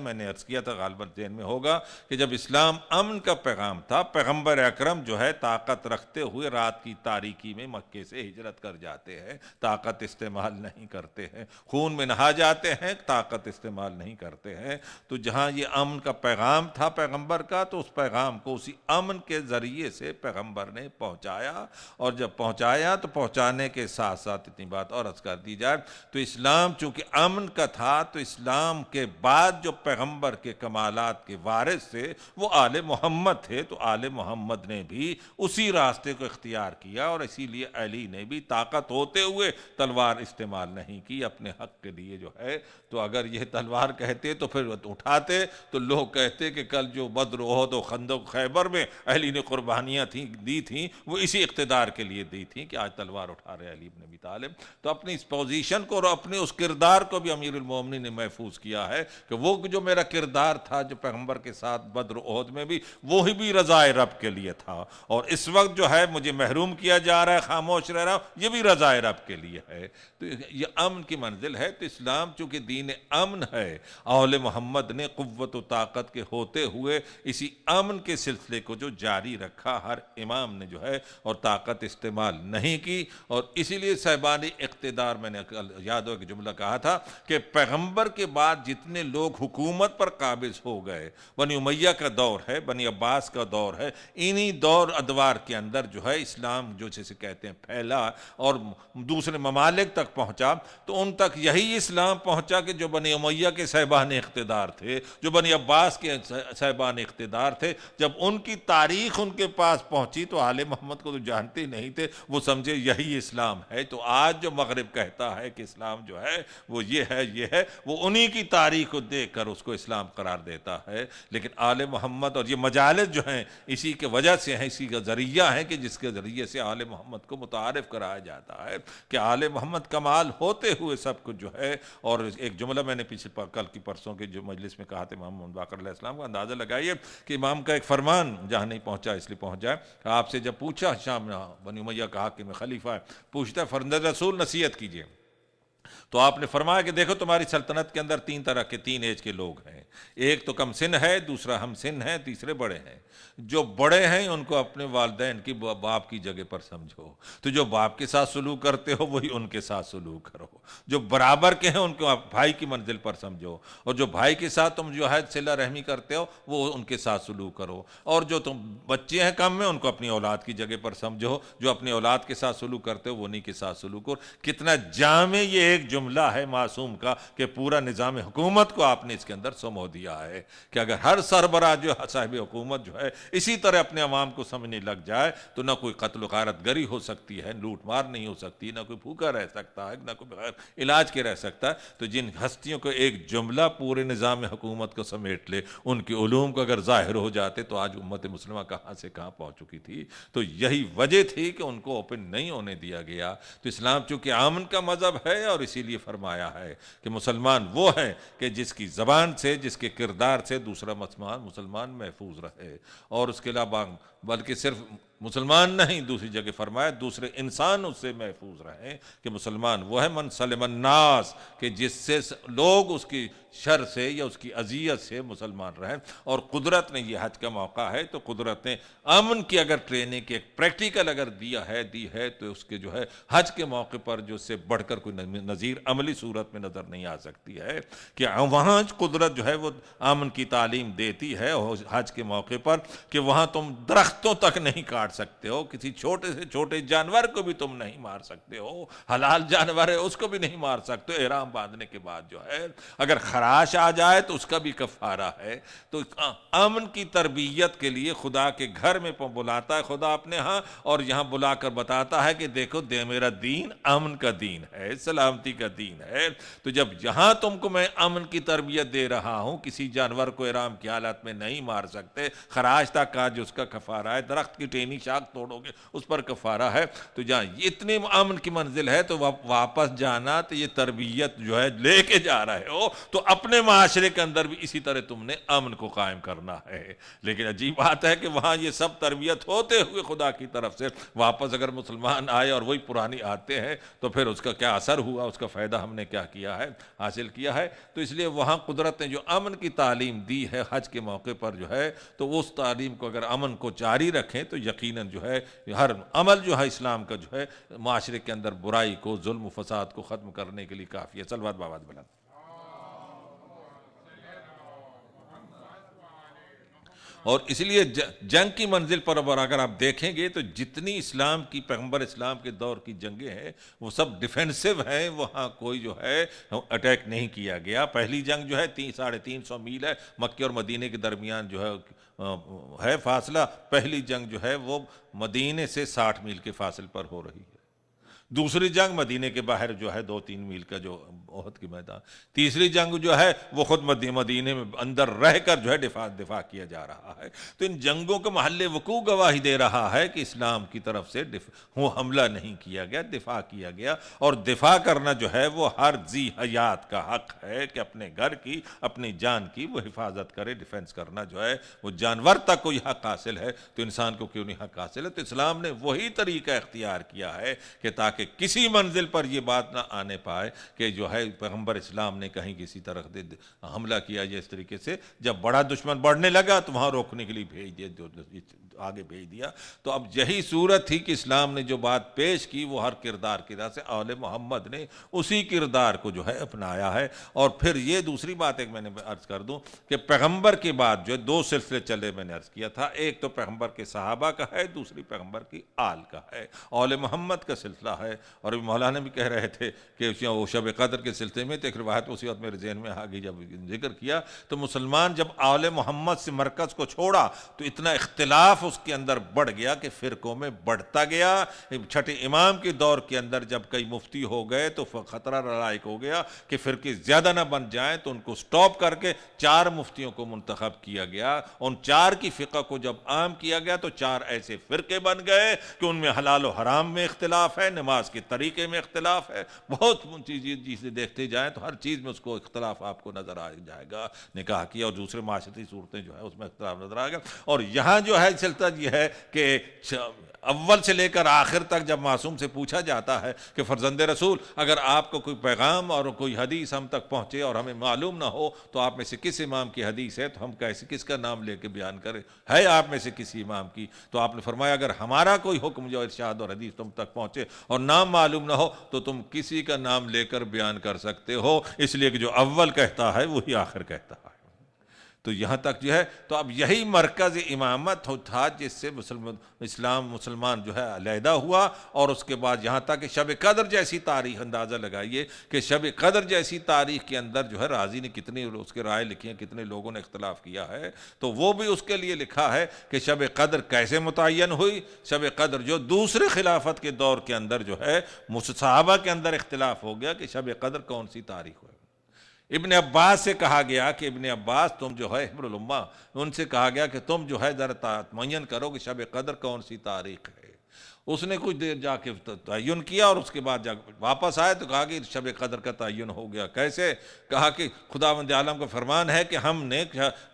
میں نے عرض کیا تھا، غالباً ذہن میں ہوگا کہ جب اسلام امن کا پیغام تھا، پیغمبر اکرم جو ہے طاقت رکھتے ہوئے رات کی تاریکی میں مکے سے ہجرت کر جاتے ہیں، طاقت استعمال نہیں کرتے ہیں، خون میں نہا جاتے ہیں، طاقت استعمال نہیں کرتے ہیں. تو جہاں یہ امن کا پیغام تھا پیغمبر کا، تو اس پیغام کو اسی امن کے ذریعے سے پیغمبر نے پہنچایا. اور جب پہنچایا تو پہنچانے کے ساتھ ساتھ اتنی بات اور عرض کر دی جائے تو اسلام چونکہ امن کا تھا، تو اسلام کے بعد جو پیغمبر کے کمالات کے وارث تھے وہ آل محمد تھے. تو آل محمد نے بھی اسی راستے کو اختیار کیا، اور اسی لیے علی نے بھی طاقت ہوتے ہوئے تلوار استعمال نہیں کی اپنے حق کے لیے جو ہے. تو اگر یہ تلوار کہتے تو پھر اٹھاتے تو لوگ کہتے کہ کل جو بدر، احد و خندق، خیبر میں علی نے قربانیاں دی تھیں وہ اسی اقتدار کے لیے دی تھیں کہ آج تلوار اٹھا رہے علی بن ابی طالب. تو اپنی اس پوزیشن کو اور اپنے اس کردار کو بھی امیر المومنین نے محفوظ کیا ہے کہ وہ جو میرا کردار تھا جو پیغمبر کے ساتھ بدر احد میں بھی، وہی بھی رضائے رب کے لیے تھا، اور اس وقت جو ہے مجھے محروم کیا جا رہا ہے، خاموش رہ رہا ہوں، یہ بھی رضائے رب کے لیے ہے. تو یہ امن کی منزل ہے. تو اسلام چونکہ دین امن ہے، آل محمد نے قوت و طاقت کے ہوتے ہوئے اسی امن کے سلسلے کو جو جاری رکھا، ہر امام نے جو ہے اور طاقت استعمال نہیں کی. اور اسی لیے صاحبان اقتدار، میں نے یاد ہو کہ جملہ کہا تھا کہ پیغمبر کے بعد جتنے لوگ حکومت پر قابض ہو گئے، بنی امیہ کا دور ہے، بنی عباس کا دور ہے، انہی دور ادوار کے اندر جو ہے اسلام جو جسے کہتے ہیں پھیلا اور دوسرے ممالک تک پہنچا. تو ان تک یہی اسلام پہنچا کہ جو بنی امیہ کے صاحبان اقتدار تھے، جو بنی عباس کے صاحبان اقتدار تھے، جب ان کی تاریخ ان کے پاس پہنچی تو آل محمد کو تو جانتے ہی نہیں تھے، وہ سمجھے یہی اسلام ہے. تو آج جو مغرب کہتا ہے کہ اسلام جو ہے وہ یہ ہے، وہ انہی کی تاریخ کو دیکھ کر اس کو اسلام قرار دیتا ہے. لیکن آل محمد اور یہ مجالس جو ہیں اسی کے وجہ سے ہیں، اسی کا ذریعہ ہے کہ جس کے ذریعے سے آل محمد کو متعارف کرایا جاتا ہے کہ آل محمد کمال ہوتے ہوئے سب کچھ جو ہے. اور ایک جملہ میں نے کل کی پرسوں کے جو مجلس میں کہا تھا امام محمد باقر علیہ السلام کا، اندازہ لگائیے کہ امام کا ایک فرمان جہاں نہیں پہنچا اس لیے پہنچ جائے کہ آپ سے جب پوچھا شام بنی امیہ کا حاکم خلیفہ ہے، پوچھتا ہے فرزند رسول نصیحت کیجیے، تو آپ نے فرمایا کہ دیکھو تمہاری سلطنت کے اندر تین طرح کے، تین ایج کے لوگ ہیں، ایک تو کم سن ہے، دوسرا ہم سن ہے، تیسرے بڑے ہیں. جو بڑے ہیں ان کو اپنے والدین کی باپ کی جگہ پر سمجھو، تو جو باپ کے ساتھ سلوک کرتے ہو وہی ان کے ساتھ سلوک کرو. جو برابر کے ہیں ان کو بھائی کی منزل پر سمجھو، اور جو بھائی کے ساتھ تم جو ہے صلہ رحمی کرتے ہو وہ ان کے ساتھ سلوک کرو. اور جو تم بچے ہیں کم میں ان کو اپنی اولاد کی جگہ پر سمجھو، جو اپنی اولاد کے ساتھ سلوک کرتے ہو وہ انہی کے ساتھ سلوک کرو. کتنا جامع یہ ایک جملہ ہے معصوم کا کہ پورا نظام حکومت کو آپ نے اس کے اندر سمو دیا ہے کہ اگر ہر سربراہ جو صاحب حکومت جو ہے اسی طرح اپنے عوام کو سمجھنے لگ جائے تو نہ کوئی قتل و غارت گری ہو سکتی ہے، لوٹ مار نہیں ہو سکتی، نہ کوئی بھوکا رہ سکتا ہے، نہ کوئی بغیر علاج کے رہ سکتا ہے. تو جن ہستیوں کو ایک جملہ پورے نظام حکومت کو سمیٹ لے، ان کے علوم کو اگر ظاہر ہو جاتے تو آج امت مسلمہ کہاں سے کہاں پہنچ چکی تھی. تو یہی وجہ تھی کہ ان کو اوپن نہیں ہونے دیا گیا. تو اسلام چونکہ امن کا مذہب ہے اور اسی لیے فرمایا ہے کہ مسلمان وہ ہے کہ جس کی زبان سے، جس کے کردار سے دوسرا مسلمان محفوظ رہے. اور اس کے علاوہ بلکہ صرف مسلمان نہیں، دوسری جگہ فرمایا دوسرے انسان اس سے محفوظ رہیں کہ مسلمان وہ ہے من سلم الناس، کہ جس سے لوگ اس کی شر سے یا اس کی اذیت سے مسلمان رہیں۔ اور قدرت نے یہ حج کا موقع ہے تو قدرت نے امن کی اگر ٹریننگ کی ایک پریکٹیکل اگر دی ہے تو اس کے جو ہے حج کے موقع پر جو اس سے بڑھ کر کوئی نظیر عملی صورت میں نظر نہیں آ سکتی ہے کہ وہاں قدرت جو ہے وہ امن کی تعلیم دیتی ہے حج کے موقع پر کہ وہاں تم درختوں تک نہیں کاٹ سکتے ہو، کسی چھوٹے سے چھوٹے جانور کو بھی تم نہیں مار سکتے ہو، حلال جانور ہے اس کو بھی نہیں مار سکتے ہو۔ احرام باندھنے کے بعد جو ہے اگر خراش آ جائے تو اس کا بھی کفارہ ہے۔ تو امن کی تربیت کے لیے خدا کے گھر میں بلاتا ہے خدا اپنے ہاں، اور یہاں بلا کر بتاتا ہے کہ دیکھو میرا دین امن کا دین ہے، سلامتی کا دین ہے۔ تو جب یہاں تم کو میں امن کی تربیت دے رہا ہوں، کسی جانور کو احرام کی حالت میں نہیں مار سکتے، خراش تک کا جو اس کا کفارہ ہے، درخت کی ٹہنی شاخ توڑو گے اس پر کفارہ ہے، تو جہاں اتنے امن کی منزل ہے تو واپس جانا تو یہ تربیت جو ہے لے کے جا رہے ہو تو اپنے معاشرے کے اندر بھی اسی طرح تم نے امن کو قائم کرنا ہے۔ لیکن عجیب بات ہے کہ وہاں یہ سب تربیت ہوتے ہوئے خدا کی طرف سے واپس اگر مسلمان آئے اور وہی پرانی آتے ہیں تو پھر اس کا کیا اثر ہوا، اس کا فائدہ ہم نے کیا کیا ہے، حاصل کیا ہے۔ تو اس لیے وہاں قدرت نے جو امن کی تعلیم دی ہے حج کے موقع پر جو ہے، تو اس تعلیم کو اگر امن کو جاری رکھیں تو یقیناً جو ہے ہر عمل جو ہے اسلام کا جو ہے معاشرے کے اندر برائی کو، ظلم و فساد کو ختم کرنے کے لیے کافی ہے۔ صلوات بابات بلند۔ اور اس لیے جنگ کی منزل پر اگر آپ دیکھیں گے تو جتنی اسلام کی پیغمبر اسلام کے دور کی جنگیں ہیں وہ سب ڈیفینسو ہیں، وہاں کوئی جو ہے اٹیک نہیں کیا گیا۔ پہلی جنگ جو ہے 350 میل ہے، مکے اور مدینے کے درمیان جو ہے فاصلہ، پہلی جنگ جو ہے وہ مدینے سے 60 میل کے فاصل پر ہو رہی ہے۔ دوسری جنگ مدینے کے باہر جو ہے 2-3 میل کا جو احد کی میدان، تیسری جنگ جو ہے وہ خود مدینے میں اندر رہ کر جو ہے دفاع کیا جا رہا ہے۔ تو ان جنگوں کا محل وقوع گواہی دے رہا ہے کہ اسلام کی طرف سے وہ حملہ نہیں کیا گیا، دفاع کیا گیا، اور دفاع کرنا جو ہے وہ ہر ذی حیات کا حق ہے کہ اپنے گھر کی، اپنی جان کی وہ حفاظت کرے، ڈیفنس کرنا جو ہے وہ جانور تک کوئی حق حاصل ہے تو انسان کو کیوں نہیں حق حاصل ہے۔ تو اسلام نے وہی طریقہ اختیار کیا ہے کہ تاکہ کسی منزل پر یہ بات نہ آنے پائے کہ جو ہے پیغمبر اسلام نے کہیں کسی طرح حملہ کیا جائے اس طریقے سے۔ جب بڑا دشمن بڑھنے لگا تو وہاں روکنے کے لیے آگے بھیج دیا۔ تو اب یہی صورت تھی کہ اسلام نے جو بات پیش کی وہ ہر کردار کی طرح سے آل محمد نے اسی کردار کو جو ہے اپنایا ہے۔ اور پھر یہ دوسری بات ایک میں نے عرض کر دوں کہ پیغمبر کے بعد جو ہے 2 سلسلے چلے، میں نے عرض کیا تھا، ایک تو پیغمبر کے صحابہ کا ہے، دوسری پیغمبر کی آل کا ہے، آل محمد کا سلسلہ ہے۔ اور مولانا بھی کہہ رہے تھے کہ وہ شب قدر کے سلسلے میں ایک روایت اسی وقت میرے ذہن میں آ گئی، جب ذکر کیا تو مسلمان جب آل محمد سے مرکز کو چھوڑا تو اتنا اختلاف اس کے اندر بڑھ گیا کہ فرقوں میں بڑھتا گیا۔ چھٹے امام کے دور کے اندر جب کئی مفتی ہو گئے تو خطرہ لائق ہو گیا کہ فرقے زیادہ نہ بن جائیں، تو ان کو سٹاپ کر کے 4 مفتیوں کو منتخب کیا گیا۔ ان 4 کی فقہ کو جب عام کیا گیا تو 4 ایسے فرقے بن گئے کہ ان میں حلال و حرام میں اختلاف ہے، نماز کے طریقے میں اختلاف ہے، بہت چیزیں دیکھتے جائیں تو ہر چیز میں اس کو اختلاف آپ کو نظر آ جائے گا۔ نکاح کی اور دوسرے معاشرتی صورتیں جو ہے اس میں اختلاف نظر آئے گا۔ اور یہاں جو ہے سلسلہ یہ ہے کہ اول سے لے کر آخر تک جب معصوم سے پوچھا جاتا ہے کہ فرزند رسول اگر آپ کو کوئی پیغام اور کوئی حدیث ہم تک پہنچے اور ہمیں معلوم نہ ہو تو آپ میں سے کس امام کی حدیث ہے، تو ہم کس کا نام لے کے بیان کریں، ہے آپ میں سے کسی امام کی؟ تو آپ نے فرمایا اگر ہمارا کوئی حکم جو ارشاد اور حدیث تم تک پہنچے اور نام معلوم نہ ہو تو تم کسی کا نام لے کر بیان کر سکتے ہو، اس لیے کہ جو اول کہتا ہے وہی آخر کہتا ہے۔ تو یہاں تک جو ہے تو اب یہی مرکز امامت تھا جس سے مسلمان جو ہے علیحدہ ہوا۔ اور اس کے بعد یہاں تک کہ شب قدر جیسی تاریخ، اندازہ لگائیے کہ شب قدر جیسی تاریخ کے اندر جو ہے رازی نے کتنی اس کے رائے لکھی ہیں، کتنے لوگوں نے اختلاف کیا ہے، تو وہ بھی اس کے لیے لکھا ہے کہ شب قدر کیسے متعین ہوئی۔ شب قدر جو دوسرے خلافت کے دور کے اندر جو ہے صحابہ کے اندر اختلاف ہو گیا کہ شب قدر کون سی تاریخ ہوئی۔ ابن عباس سے کہا گیا کہ ابن عباس تم جو ہے حبر الامہ، ان سے کہا گیا کہ تم جو ہے ذرا معین کرو کہ شب قدر کون سی تاریخ ہے۔ اس نے کچھ دیر جا کے تعین کیا اور اس کے بعد جا واپس آئے تو کہا کہ شب قدر کا تعین ہو گیا. کیسے؟ کہا کہ خداوند عالم کا فرمان ہے کہ ہم نے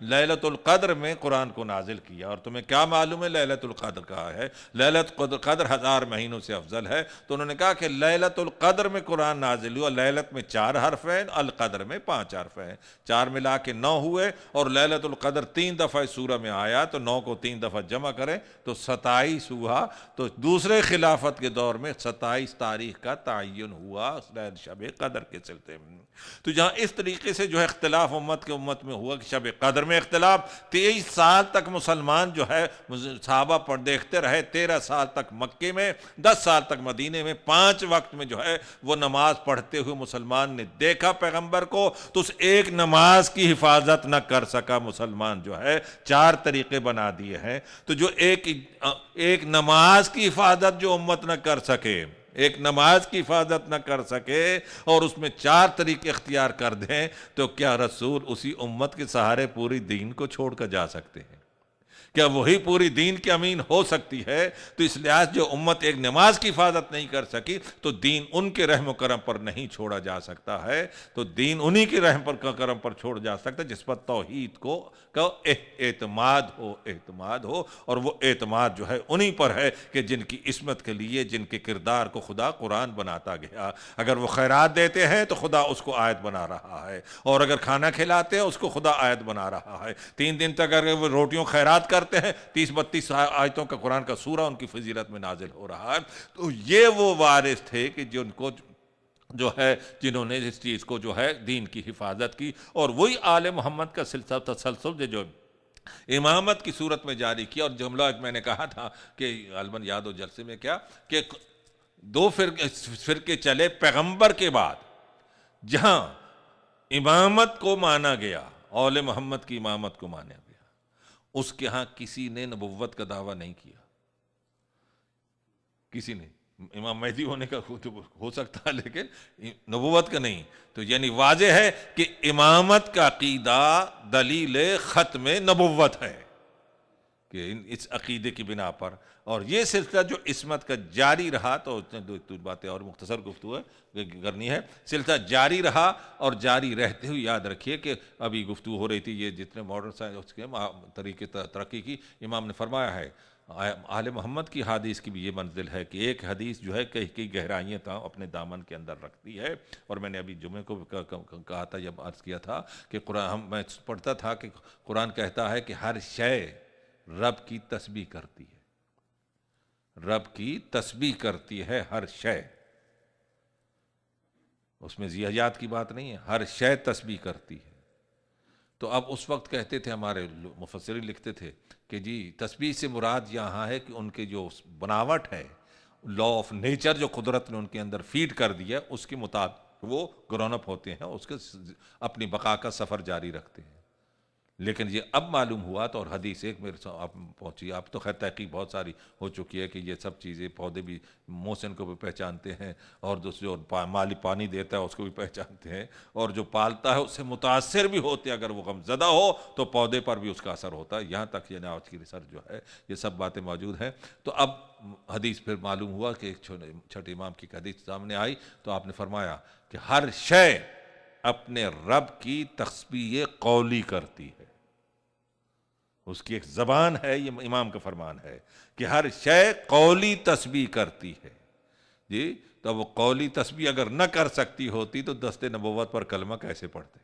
لیلۃ القدر میں قرآن کو نازل کیا. اور تمہیں کیا معلوم ہے لیلۃ القدر کہا ہے؟ لیلۃ قدر 1000 مہینوں سے افضل ہے. تو انہوں نے کہا کہ لیلۃ القدر میں قرآن نازل ہوا. لیلت میں 4 حرف ہیں، القدر میں 5 حرف ہیں، 4 ملا کے 9 ہوئے. اور لیلۃ القدر 3 دفعہ سورہ میں آیا تو 9 کو 3 دفعہ جمع کریں تو 27 ہوا. تو دوسرے خلافت کے دور میں 27 تاریخ کا تعین ہوا شب قدر کے سلسلے میں. تو جہاں اس طریقے سے جو ہے اختلاف امت میں ہوا کہ شب قدر میں اختلاف، 23 سال تک مسلمان جو ہے صحابہ پر دیکھتے رہے، 13 سال تک مکے میں، 10 سال تک مدینے میں، 5 وقت میں جو ہے وہ نماز پڑھتے ہوئے مسلمان نے دیکھا پیغمبر کو. تو اس ایک نماز کی حفاظت نہ کر سکا مسلمان جو ہے 4 طریقے بنا دیے ہیں. تو جو ایک نماز کی حفاظت جو امت نہ کر سکے، ایک نماز کی حفاظت نہ کر سکے اور اس میں 4 طریقے اختیار کر دیں، تو کیا رسول اسی امت کے سہارے پوری دین کو چھوڑ کر جا سکتے ہیں؟ کیا وہی پوری دین کی امین ہو سکتی ہے؟ تو اس لحاظ جو امت ایک نماز کی حفاظت نہیں کر سکی تو دین ان کے رحم و کرم پر نہیں چھوڑا جا سکتا ہے. تو دین انہی کے رحم پر کرم پر چھوڑا جا سکتا ہے جس پر توحید کو اعتماد ہو. اور وہ اعتماد جو ہے انہی پر ہے کہ جن کی عصمت کے لیے، جن کے کردار کو خدا قرآن بناتا گیا. اگر وہ خیرات دیتے ہیں تو خدا اس کو آیت بنا رہا ہے، اور اگر کھانا کھلاتے ہیں اس کو خدا آیت بنا رہا ہے. 3 دن تک اگر وہ روٹیوں خیرات کرتے ہیں، 30-32 آیتوں کا قرآن کا سورہ ان کی فضیلت میں نازل ہو رہا ہے. تو یہ وہ وارث تھے کہ جن کو جو ہے جنہوں نے اس چیز کو جو ہے دین کی حفاظت کی. اور وہی آل محمد کا سلسلہ تسلسل جو امامت کی صورت میں جاری کیا. اور جملہ میں نے کہا تھا کہ غالباً یاد ہو جلسے میں کیا کہ 2 فرقے چلے پیغمبر کے بعد. جہاں امامت کو مانا گیا، آل محمد کی امامت کو مانا گیا، اس کے ہاں کسی نے نبوت کا دعویٰ نہیں کیا. کسی نے امام مہدی ہونے کا ہو سکتا ہے لیکن نبوت کا نہیں. تو یعنی واضح ہے کہ امامت کا عقیدہ دلیل ختم نبوت ہے کہ اس عقیدے کی بنا پر. اور یہ سلسلہ جو عصمت کا جاری رہا، تو 2 باتیں اور مختصر گفتگو کرنی ہے. سلسلہ جاری رہا اور جاری رہتے ہوئے یاد رکھیے کہ ابھی گفتگو ہو رہی تھی یہ جتنے ماڈرن سائنس کے طریقے ترقی کی، امام نے فرمایا ہے آل محمد کی حدیث کی بھی یہ منزل ہے کہ ایک حدیث جو ہے کئی گہرائیاں اپنے دامن کے اندر رکھتی ہے. اور میں نے ابھی جمعے کو کہا تھا، جب عرض کیا تھا کہ قرآن میں پڑھتا تھا کہ قرآن کہتا ہے کہ ہر شے رب کی تسبیح کرتی ہے. رب کی تسبیح کرتی ہے ہر شے. اس میں ذیہیات کی بات نہیں ہے، ہر شے تسبیح کرتی ہے. تو اب اس وقت کہتے تھے ہمارے مفسرین لکھتے تھے کہ جی تسبیح سے مراد یہاں ہے کہ ان کے جو بناوٹ ہے، لا آف نیچر جو قدرت نے ان کے اندر فیڈ کر دیا، اس کے مطابق وہ گرون اپ ہوتے ہیں، اس کے اپنی بقا کا سفر جاری رکھتے ہیں. لیکن یہ اب معلوم ہوا تو، اور حدیث ایک میرے ساتھ پہنچی، اب تو خیر تحقیق بہت ساری ہو چکی ہے کہ یہ سب چیزیں، پودے بھی موسم کو بھی پہچانتے ہیں، اور جو مالی پانی دیتا ہے اس کو بھی پہچانتے ہیں، اور جو پالتا ہے اس سے متاثر بھی ہوتے ہیں. اگر وہ غم زدہ ہو تو پودے پر بھی اس کا اثر ہوتا ہے. یہاں تک یہ آج کی ریسرچ جو ہے یہ سب باتیں موجود ہیں. تو اب حدیث پھر معلوم ہوا کہ ایک چھٹے امام کی حدیث سامنے آئی تو آپ نے فرمایا کہ ہر شے اپنے رب کی تسبیح قولی کرتی ہے. اس کی ایک زبان ہے، یہ امام کا فرمان ہے کہ ہر شے قولی تسبیح کرتی ہے. جی تو وہ قولی تسبیح اگر نہ کر سکتی ہوتی تو دست نبوت پر کلمہ کیسے پڑھتے؟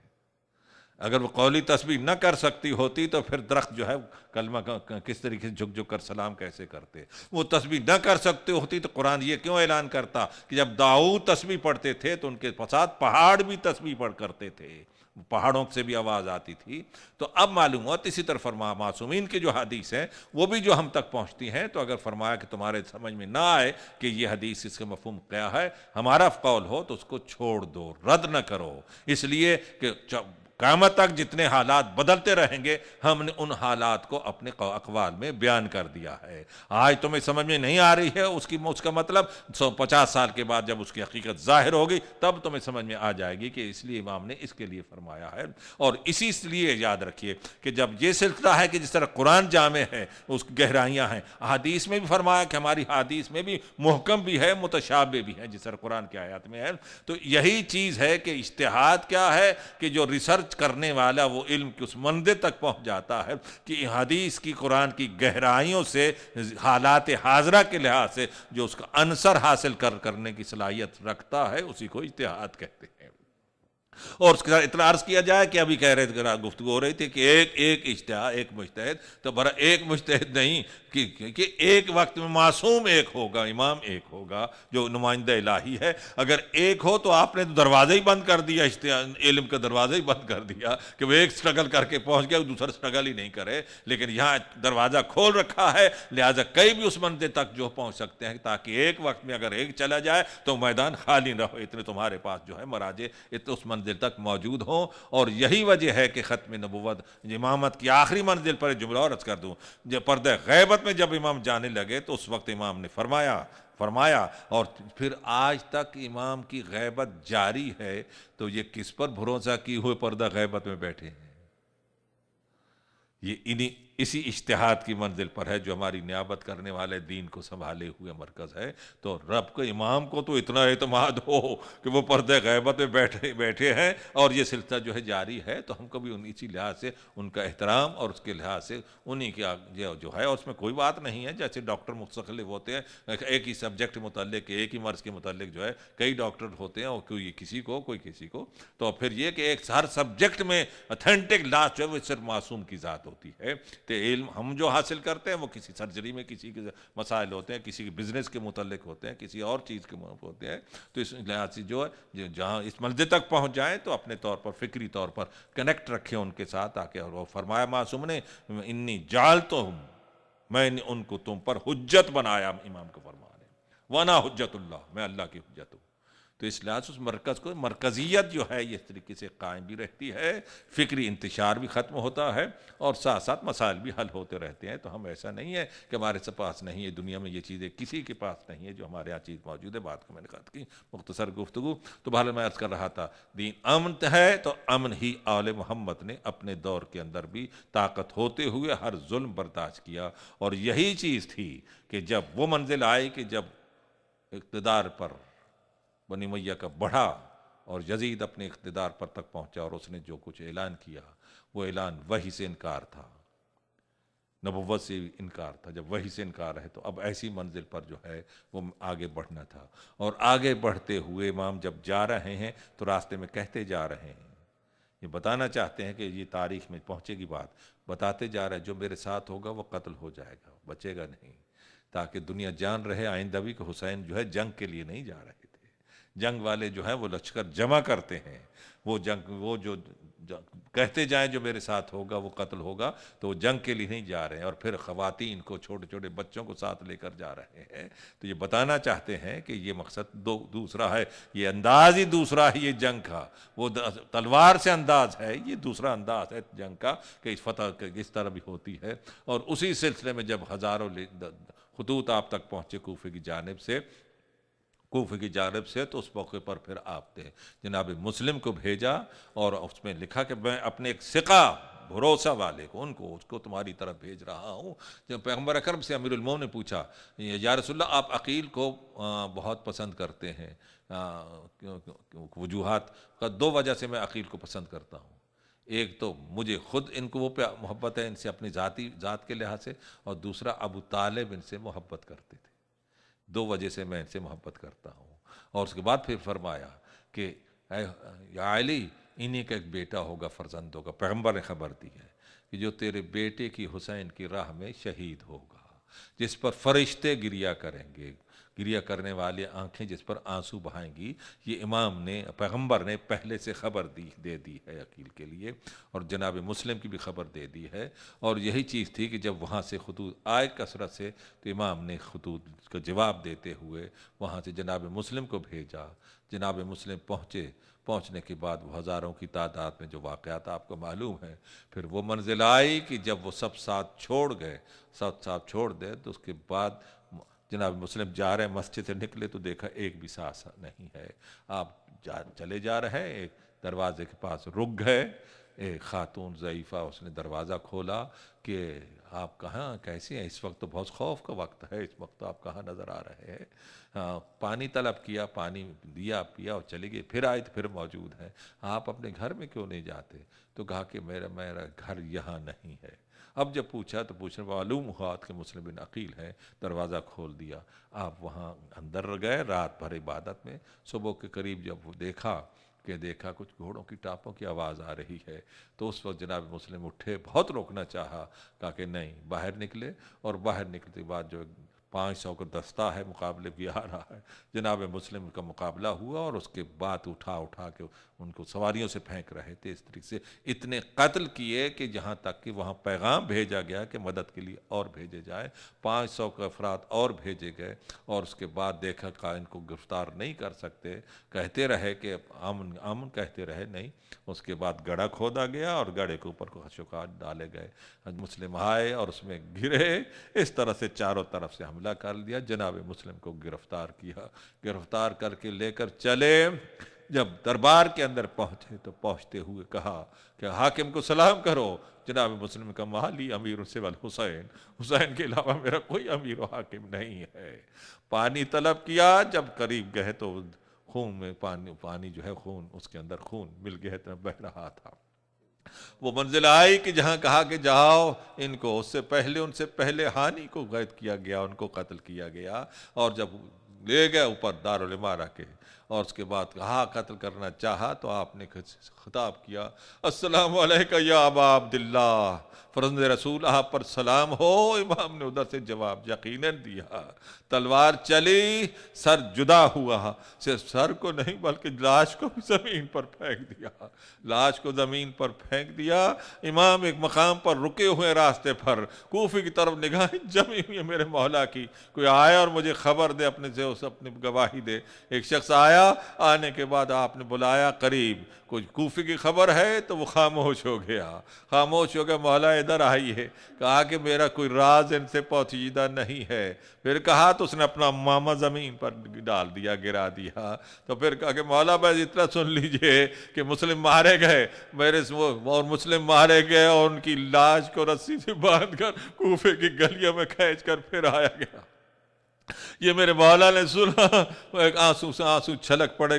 اگر وہ قولی تسبیح نہ کر سکتی ہوتی تو پھر درخت جو ہے کلمہ کس طریقے سے جھک جھک کر سلام کیسے کرتے؟ وہ تسبیح نہ کر سکتی ہوتی تو قرآن یہ کیوں اعلان کرتا کہ جب داؤد تسبیح پڑھتے تھے تو ان کے ساتھ پہاڑ بھی تسبیح پڑھ کرتے تھے، پہاڑوں سے بھی آواز آتی تھی. تو اب معلوم ہوا اسی طرح فرمایا معصومین کی جو حدیث ہیں وہ بھی جو ہم تک پہنچتی ہیں، تو اگر فرمایا کہ تمہارے سمجھ میں نہ آئے کہ یہ حدیث اس کا مفہوم کیا ہے، ہمارا قول ہو تو اس کو چھوڑ دو، رد نہ کرو. اس لیے کہ قیامت تک جتنے حالات بدلتے رہیں گے ہم نے ان حالات کو اپنے اقوال میں بیان کر دیا ہے. آج تمہیں سمجھ میں نہیں آ رہی ہے اس کا مطلب 50 سال کے بعد جب اس کی حقیقت ظاہر ہوگی تب تمہیں سمجھ میں آ جائے گی کہ اس لیے امام نے اس کے لیے فرمایا ہے. اور اسی لیے یاد رکھیے کہ جب یہ سلسلہ ہے کہ جس طرح قرآن جامع ہے اس کی گہرائیاں ہیں، حدیث میں بھی فرمایا کہ ہماری حدیث میں بھی محکم بھی ہے متشابہ بھی ہے جس طرح قرآن کی آیات میں ہے. تو یہی چیز ہے کہ اجتہاد کیا ہے کہ جو ریسرچ کرنے والا وہ علم کی اس منزل تک پہنچ جاتا ہے کہ حدیث کی قرآن کی گہرائیوں سے حالات حاضرہ کے لحاظ سے جو اس کا عنصر حاصل کرنے کی صلاحیت رکھتا ہے اسی کو اجتہاد کہتے ہیں. اور اس کے ساتھ اتنا عرض کیا جائے کہ ابھی کہہ رہے تھے گفتگو ہو رہی تھی کہ ایک اجتہاد ایک مجتہد، تو برا ایک مجتہد نہیں کہ ایک وقت میں معصوم ایک ہوگا، امام ایک ہوگا جو نمائندہ الہی ہے. اگر ایک ہو تو آپ نے تو دروازہ ہی بند کر دیا، علم کا دروازہ ہی بند کر دیا کہ وہ ایک سٹرگل کر کے پہنچ گیا دوسرا سٹرگل ہی نہیں کرے. لیکن یہاں دروازہ کھول رکھا ہے لہٰذا کئی بھی اس منزل تک جو پہنچ سکتے ہیں تاکہ ایک وقت میں اگر ایک چلا جائے تو میدان خالی نہ ہو، اتنے تمہارے پاس جو ہے مراجع اس منزل تک موجود ہوں. اور یہی وجہ ہے کہ ختم نبوت امامت کی آخری منزل پر جملہ اور عرض کر دوں، جب پردہ غیبت میں جب امام جانے لگے تو اس وقت امام نے فرمایا اور پھر آج تک امام کی غیبت جاری ہے. تو یہ کس پر بھروسہ کیے ہوئے پردہ غیبت میں بیٹھے ہیں؟ یہ اسی اجتہاد کی منزل پر ہے جو ہماری نیابت کرنے والے دین کو سنبھالے ہوئے مرکز ہے. تو رب کے امام کو تو اتنا اعتماد ہو کہ وہ پردہ غیبت میں بیٹھے ہیں اور یہ سلسلہ جو ہے جاری ہے، تو ہم کو بھی اسی لحاظ سے ان کا احترام اور اس کے لحاظ سے انہی کے جو ہے اس میں کوئی بات نہیں ہے. جیسے ڈاکٹر مستقل ہوتے ہیں ایک ہی سبجیکٹ متعلق ایک ہی مرض کے متعلق جو ہے کئی ڈاکٹر ہوتے ہیں اور کوئی کسی کو تو پھر یہ کہ ایک ہر سبجیکٹ میں اتھینٹک لاس جو ہے وہ صرف معصوم کی ذات ہوتی ہے. تو علم ہم جو حاصل کرتے ہیں وہ کسی سرجری میں کسی کے مسائل ہوتے ہیں، کسی کے بزنس کے متعلق ہوتے ہیں، کسی اور چیز کے ہوتے ہیں. تو اس لحاظ سے جو ہے جہاں اس منزل تک پہنچ جائیں تو اپنے طور پر فکری طور پر کنیکٹ رکھیں ان کے ساتھ تاکہ اور فرمایا معصوم نے انی جعلتہم، میں نے ان کو تم پر حجت بنایا. امام کو فرما رہے وانا حجت اللہ، میں اللہ کی حجت ہوں. تو اس لحاظ سے اس مرکز کو مرکزیت جو ہے اس طریقے سے قائم بھی رہتی ہے، فکری انتشار بھی ختم ہوتا ہے اور ساتھ ساتھ مسائل بھی حل ہوتے رہتے ہیں. تو ہم ایسا نہیں ہے کہ ہمارے پاس نہیں ہے، دنیا میں یہ چیزیں کسی کے پاس نہیں ہے جو ہمارے یہاں چیز موجود ہے. بات کو میں نے کہا کی مختصر گفتگو. تو بہرحال میں عرض کر رہا تھا دین امن ہے تو امن ہی آل محمد نے اپنے دور کے اندر بھی طاقت ہوتے ہوئے ہر ظلم برداشت کیا. اور یہی چیز تھی کہ جب وہ منزل آئی کہ جب اقتدار پر بنی امیہ کا بڑھا اور یزید اپنے اقتدار پر تک پہنچا اور اس نے جو کچھ اعلان کیا وہ اعلان وحی سے انکار تھا، نبوت سے انکار تھا. جب وحی سے انکار ہے تو اب ایسی منزل پر جو ہے وہ آگے بڑھنا تھا. اور آگے بڑھتے ہوئے امام جب جا رہے ہیں تو راستے میں کہتے جا رہے ہیں، یہ بتانا چاہتے ہیں کہ یہ تاریخ میں پہنچے گی بات، بتاتے جا رہے ہیں جو میرے ساتھ ہوگا وہ قتل ہو جائے گا، بچے گا نہیں. تاکہ دنیا جان رہے آئندہ بھی کہ حسین جو ہے جنگ کے لیے نہیں جا رہے تھے. جنگ والے جو ہیں وہ لشکر جمع کرتے ہیں، وہ جو کہتے جائیں جو میرے ساتھ ہوگا وہ قتل ہوگا، تو وہ جنگ کے لیے نہیں جا رہے ہیں. اور پھر خواتین کو چھوٹے چھوٹے بچوں کو ساتھ لے کر جا رہے ہیں. تو یہ بتانا چاہتے ہیں کہ یہ مقصد دوسرا ہے، یہ انداز ہی دوسرا ہے. یہ جنگ کا وہ تلوار سے انداز ہے، یہ دوسرا انداز ہے جنگ کا کہ فتح اس طرح بھی ہوتی ہے. اور اسی سلسلے میں جب ہزاروں خطوط آپ تک پہنچے کوفے کی جانب سے تو اس موقع پر پھر آپ نے جناب مسلم کو بھیجا اور اس میں لکھا کہ میں اپنے ایک ثقہ بھروسہ والے کو اس کو تمہاری طرف بھیج رہا ہوں. جب پیغمبر اکرم سے امیر المومنین نے پوچھا یا رسول اللہ آپ عقیل کو بہت پسند کرتے ہیں، وجوہات کا 2 وجہ سے میں عقیل کو پسند کرتا ہوں. ایک تو مجھے خود ان کو وہ محبت ہے ان سے اپنی ذات کے لحاظ سے، اور دوسرا ابو طالب ان سے محبت کرتے تھے. 2 وجہ سے میں ان سے محبت کرتا ہوں. اور اس کے بعد پھر فرمایا کہ یا علی انہی کا ایک بیٹا ہوگا فرزند ہوگا. پیغمبر نے خبر دی ہے کہ جو تیرے بیٹے کی حسین کی راہ میں شہید ہوگا، جس پر فرشتے گریا کریں گے گریہ کرنے والی آنکھیں جس پر آنسو بہائیں گی، یہ امام نے، پیغمبر نے پہلے سے خبر دے دی ہے عقیل کے لیے، اور جناب مسلم کی بھی خبر دے دی ہے۔ اور یہی چیز تھی کہ جب وہاں سے خطوط آئے کثرت سے تو امام نے خطوط کا جواب دیتے ہوئے وہاں سے جناب مسلم کو بھیجا۔ جناب مسلم پہنچنے کے بعد وہ ہزاروں کی تعداد میں جو واقعات آپ کو معلوم ہے، پھر وہ منزل آئی کہ جب وہ سب ساتھ چھوڑ دے تو اس کے بعد جناب مسلم جا رہے ہیں، مسجد سے نکلے تو دیکھا ایک بھی سانس نہیں ہے۔ آپ چلے جا رہے ہیں، ایک دروازے کے پاس رک گئے، ایک خاتون ضعیفہ اس نے دروازہ کھولا کہ آپ کہاں، کیسے ہیں؟ اس وقت تو بہت خوف کا وقت ہے، اس وقت آپ کہاں نظر آ رہے ہیں؟ پانی طلب کیا، پانی دیا، پیا اور چلے گئے۔ پھر آئے تو پھر موجود ہے۔ آپ اپنے گھر میں کیوں نہیں جاتے؟ تو کہا کہ میرا گھر یہاں نہیں ہے۔ اب جب پوچھا تو پوچھنے معلوم ہوا کہ مسلم بن عقیل ہے، دروازہ کھول دیا۔ آپ وہاں اندر گئے رات بھر عبادت میں۔ صبح کے قریب جب وہ دیکھا کچھ گھوڑوں کی ٹاپوں کی آواز آ رہی ہے، تو اس وقت جناب مسلم اٹھے، بہت روکنا چاہا، کہا کہ نہیں، باہر نکلے۔ اور باہر نکلتے بعد جو 500 کا دستہ ہے مقابلے بھی آ رہا ہے، جناب مسلم کا مقابلہ ہوا، اور اس کے بعد اٹھا کے ان کو سواریوں سے پھینک رہے تھے۔ اس طریقے سے اتنے قتل کیے کہ جہاں تک کہ وہاں پیغام بھیجا گیا کہ مدد کے لیے اور بھیجے جائے، 500 کے افراد اور بھیجے گئے۔ اور اس کے بعد دیکھا کہ ان کو گرفتار نہیں کر سکتے، کہتے رہے کہ امن کہتے رہے، نہیں۔ اس کے بعد گڑھا کھودا گیا اور گڑھے کے اوپر خشوکات ڈالے گئے۔ مسلم آئے اور اس میں گرے، اس طرح سے چاروں طرف سے حملہ کر لیا۔ جناب مسلم کو گرفتار کیا، گرفتار کر کے لے کر چلے۔ جب دربار کے اندر پہنچے تو پہنچتے ہوئے کہا کہ حاکم کو سلام کرو۔ جناب مسلم کا مالی امیر سوى الحسین، حسین کے علاوہ میرا کوئی امیر و حاکم نہیں ہے۔ پانی طلب کیا، جب قریب گئے تو خون میں پانی جو ہے خون، اس کے اندر خون مل گیا، اتنا بہ رہا تھا۔ وہ منزل آئی کہ جہاں کہا کہ جاؤ ان کو، ان سے پہلے ہانی کو قید کیا گیا، ان کو قتل کیا گیا۔ اور جب لے گئے اوپر دارالعمارہ کے، اور اس کے بعد کہا قتل کرنا چاہا تو آپ نے خطاب کیا، السلام علیکہ یا ابا عبداللہ، فرزند رسول آپ پر سلام ہو۔ امام نے ادھر سے جواب یقیناً دیا، تلوار چلی، سر جدا ہوا، صرف سر کو نہیں بلکہ لاش کو بھی زمین پر پھینک دیا، لاش کو زمین پر پھینک دیا۔ امام ایک مقام پر رکے ہوئے راستے پر، کوفے کی طرف نگاہیں جمی ہوئی میرے مولا کی، کوئی آئے اور مجھے خبر دے، اپنے سے اس اپنی گواہی دے۔ ایک شخص آیا، آنے کے بعد آپ نے بلایا قریب، کچھ کوفے کی خبر ہے تو وہ خاموش ہو گیا، مولا ادھر آئیے۔ کہا کہ میرا کوئی راز ان سے پوشیدہ نہیں ہے۔ پھر کہا تو اس نے اپنا ماما زمین پر ڈال دیا، گرا دیا۔ تو پھر کہا کہ مولا بھائی اتنا سن لیجئے کہ مسلم مارے گئے، اور مسلم مارے گئے اور ان کی لاش کو رسی سے باندھ کر کوفے کی گلیوں میں کھینچ کر پھر آیا گیا۔ یہ میرے مولا نے سنا، ایک آنسو چھلک پڑے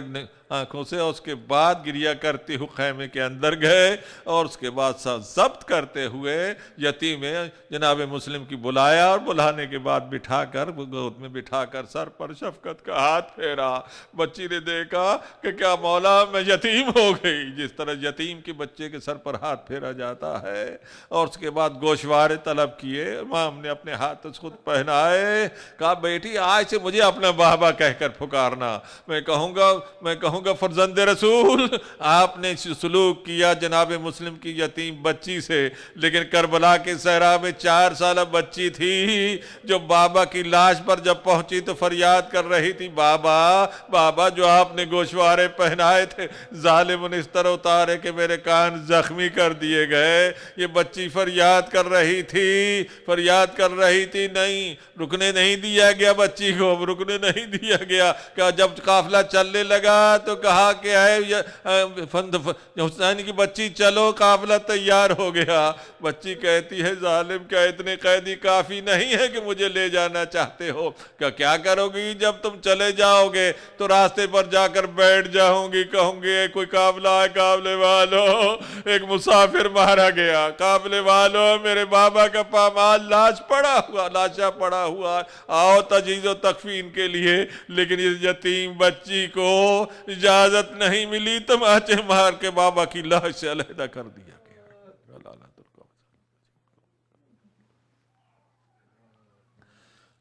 آنکھوں سے، اور اس کے بعد گریہ کرتے ہوئے خیمے کے اندر گئے، اور اس کے بعد ضبط کرتے ہوئے یتیم جناب مسلم کی بلایا، اور بلانے کے بعد بٹھا کر گود میں بٹھا کر سر پر شفقت کا ہاتھ پھیرا۔ بچی نے دیکھا کہ کیا مولا میں یتیم ہو گئی، جس طرح یتیم کے بچے کے سر پر ہاتھ پھیرا جاتا ہے۔ اور اس کے بعد گوشوارے طلب کیے، امام نے اپنے ہاتھ خود پہنائے، کہا بیٹی آج سے مجھے اپنا بابا کہہ کر پکارنا، میں کہوں گا فرزند رسول آپ نے سلوک کیا جناب مسلم کی یتیم بچی سے، لیکن کربلا کے صحرا میں 4 سالہ بچی تھی جو بابا کی لاش پر جب پہنچی تو فریاد کر رہی تھی، بابا جو آپ نے گوشوارے پہنائے تھے ظالم نے اس طرح اتارے کہ میرے کان زخمی کر دیے گئے۔ یہ بچی فریاد کر رہی تھی، نہیں رکنے نہیں دیا گیا، بچی کو رکنے نہیں دیا گیا۔ کہ جب قافلہ چلنے لگا تو کہا کہ حسین کی بچی چلو، قافلہ تیار ہو گیا۔ بچی کہتی ہے ظالم کیا اتنے قیدی کافی نہیں ہے کہ مجھے لے جانا چاہتے ہو؟ کیا کرو گی جب تم چلے جاؤ گے تو راستے پر جا کر بیٹھ جاؤں گی، کہوں گے کوئی قافلہ ہے، قافلے والو ایک مسافر مارا گیا، قافلے والو میرے بابا کا پامال لاشا پڑا ہوا، آؤ تجہیز و تکفین کے لیے۔ لیکن اس یتیم بچی کو اجازت نہیں ملی، تماچے مار کے بابا کی لاش سے علیحدہ کر دیا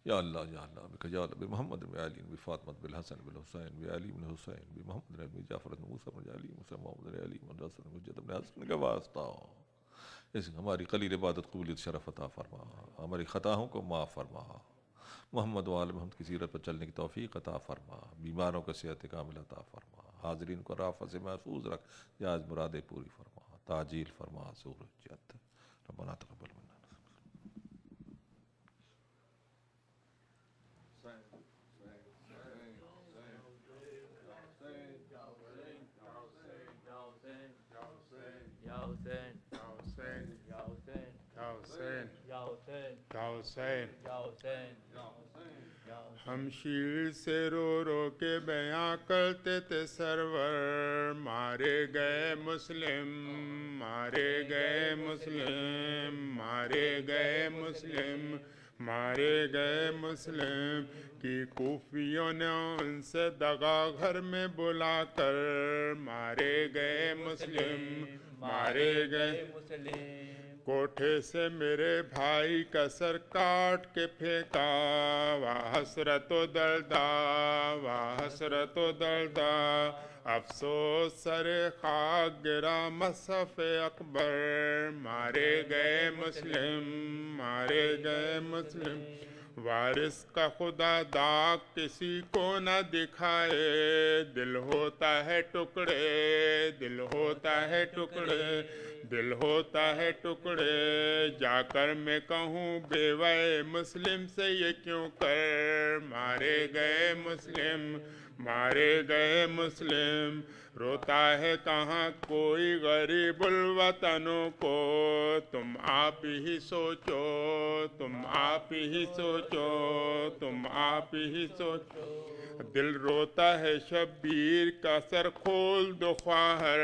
گیا۔ یا اللہ بک جعل بمحمد بعلی بفاطمہ بالحسن بالحسین بعلی بن حسین بمحمد بن جعفر بن موسیٰ بن علی موسیٰ محمد بن علی بن حسن بن حجت بن حسن کا واسطہ اس ہماری قلیل عبادت قبولیت شرف عطا فرما، ہماری خطاؤں کو معاف فرما، محمد و آل محمد کی سیرت پر چلنے کی توفیق عطا فرما، بیماروں کو صحت کامل عطا فرما، حاضرین کو رافت سے محفوظ رکھ، یا آج مرادیں پوری فرما، تعجیل فرما سورجت ربنا تقبل منا. ہم شیر سے رو رو کے بیاں کرتے تھے سرور، مارے گئے مسلم، مارے گئے مسلم، مارے گئے مسلم، مارے گئے مسلم کی کوفیوں نے ان سے دغا گھر میں بلا کر، مارے گئے مسلم، مارے گئے مسلم. کوٹھے سے میرے بھائی کا سر کاٹ کے پھینکا، واہ حسرت و دردا، واہ حسرت و دردا، افسوس سر خاک گرا مصحف اکبر، مارے گئے مسلم، مارے گئے مسلم. وارث کا خدا داغ کسی کو نہ دکھائے، دل ہوتا ہے ٹکڑے، دل ہوتا ہے ٹکڑے، دل ہوتا ہے ٹکڑے. جا کر میں کہوں بیوہ مسلم سے یہ کیوں کر، مارے گئے مسلم، مارے گئے مسلم. روتا ہے کہاں کوئی غریب الوطنوں کو، تم آپ ہی سوچو، تم آپ ہی سوچو، تم آپ ہی سوچو. دل روتا ہے شبیر کا سر کھول دو خواہر،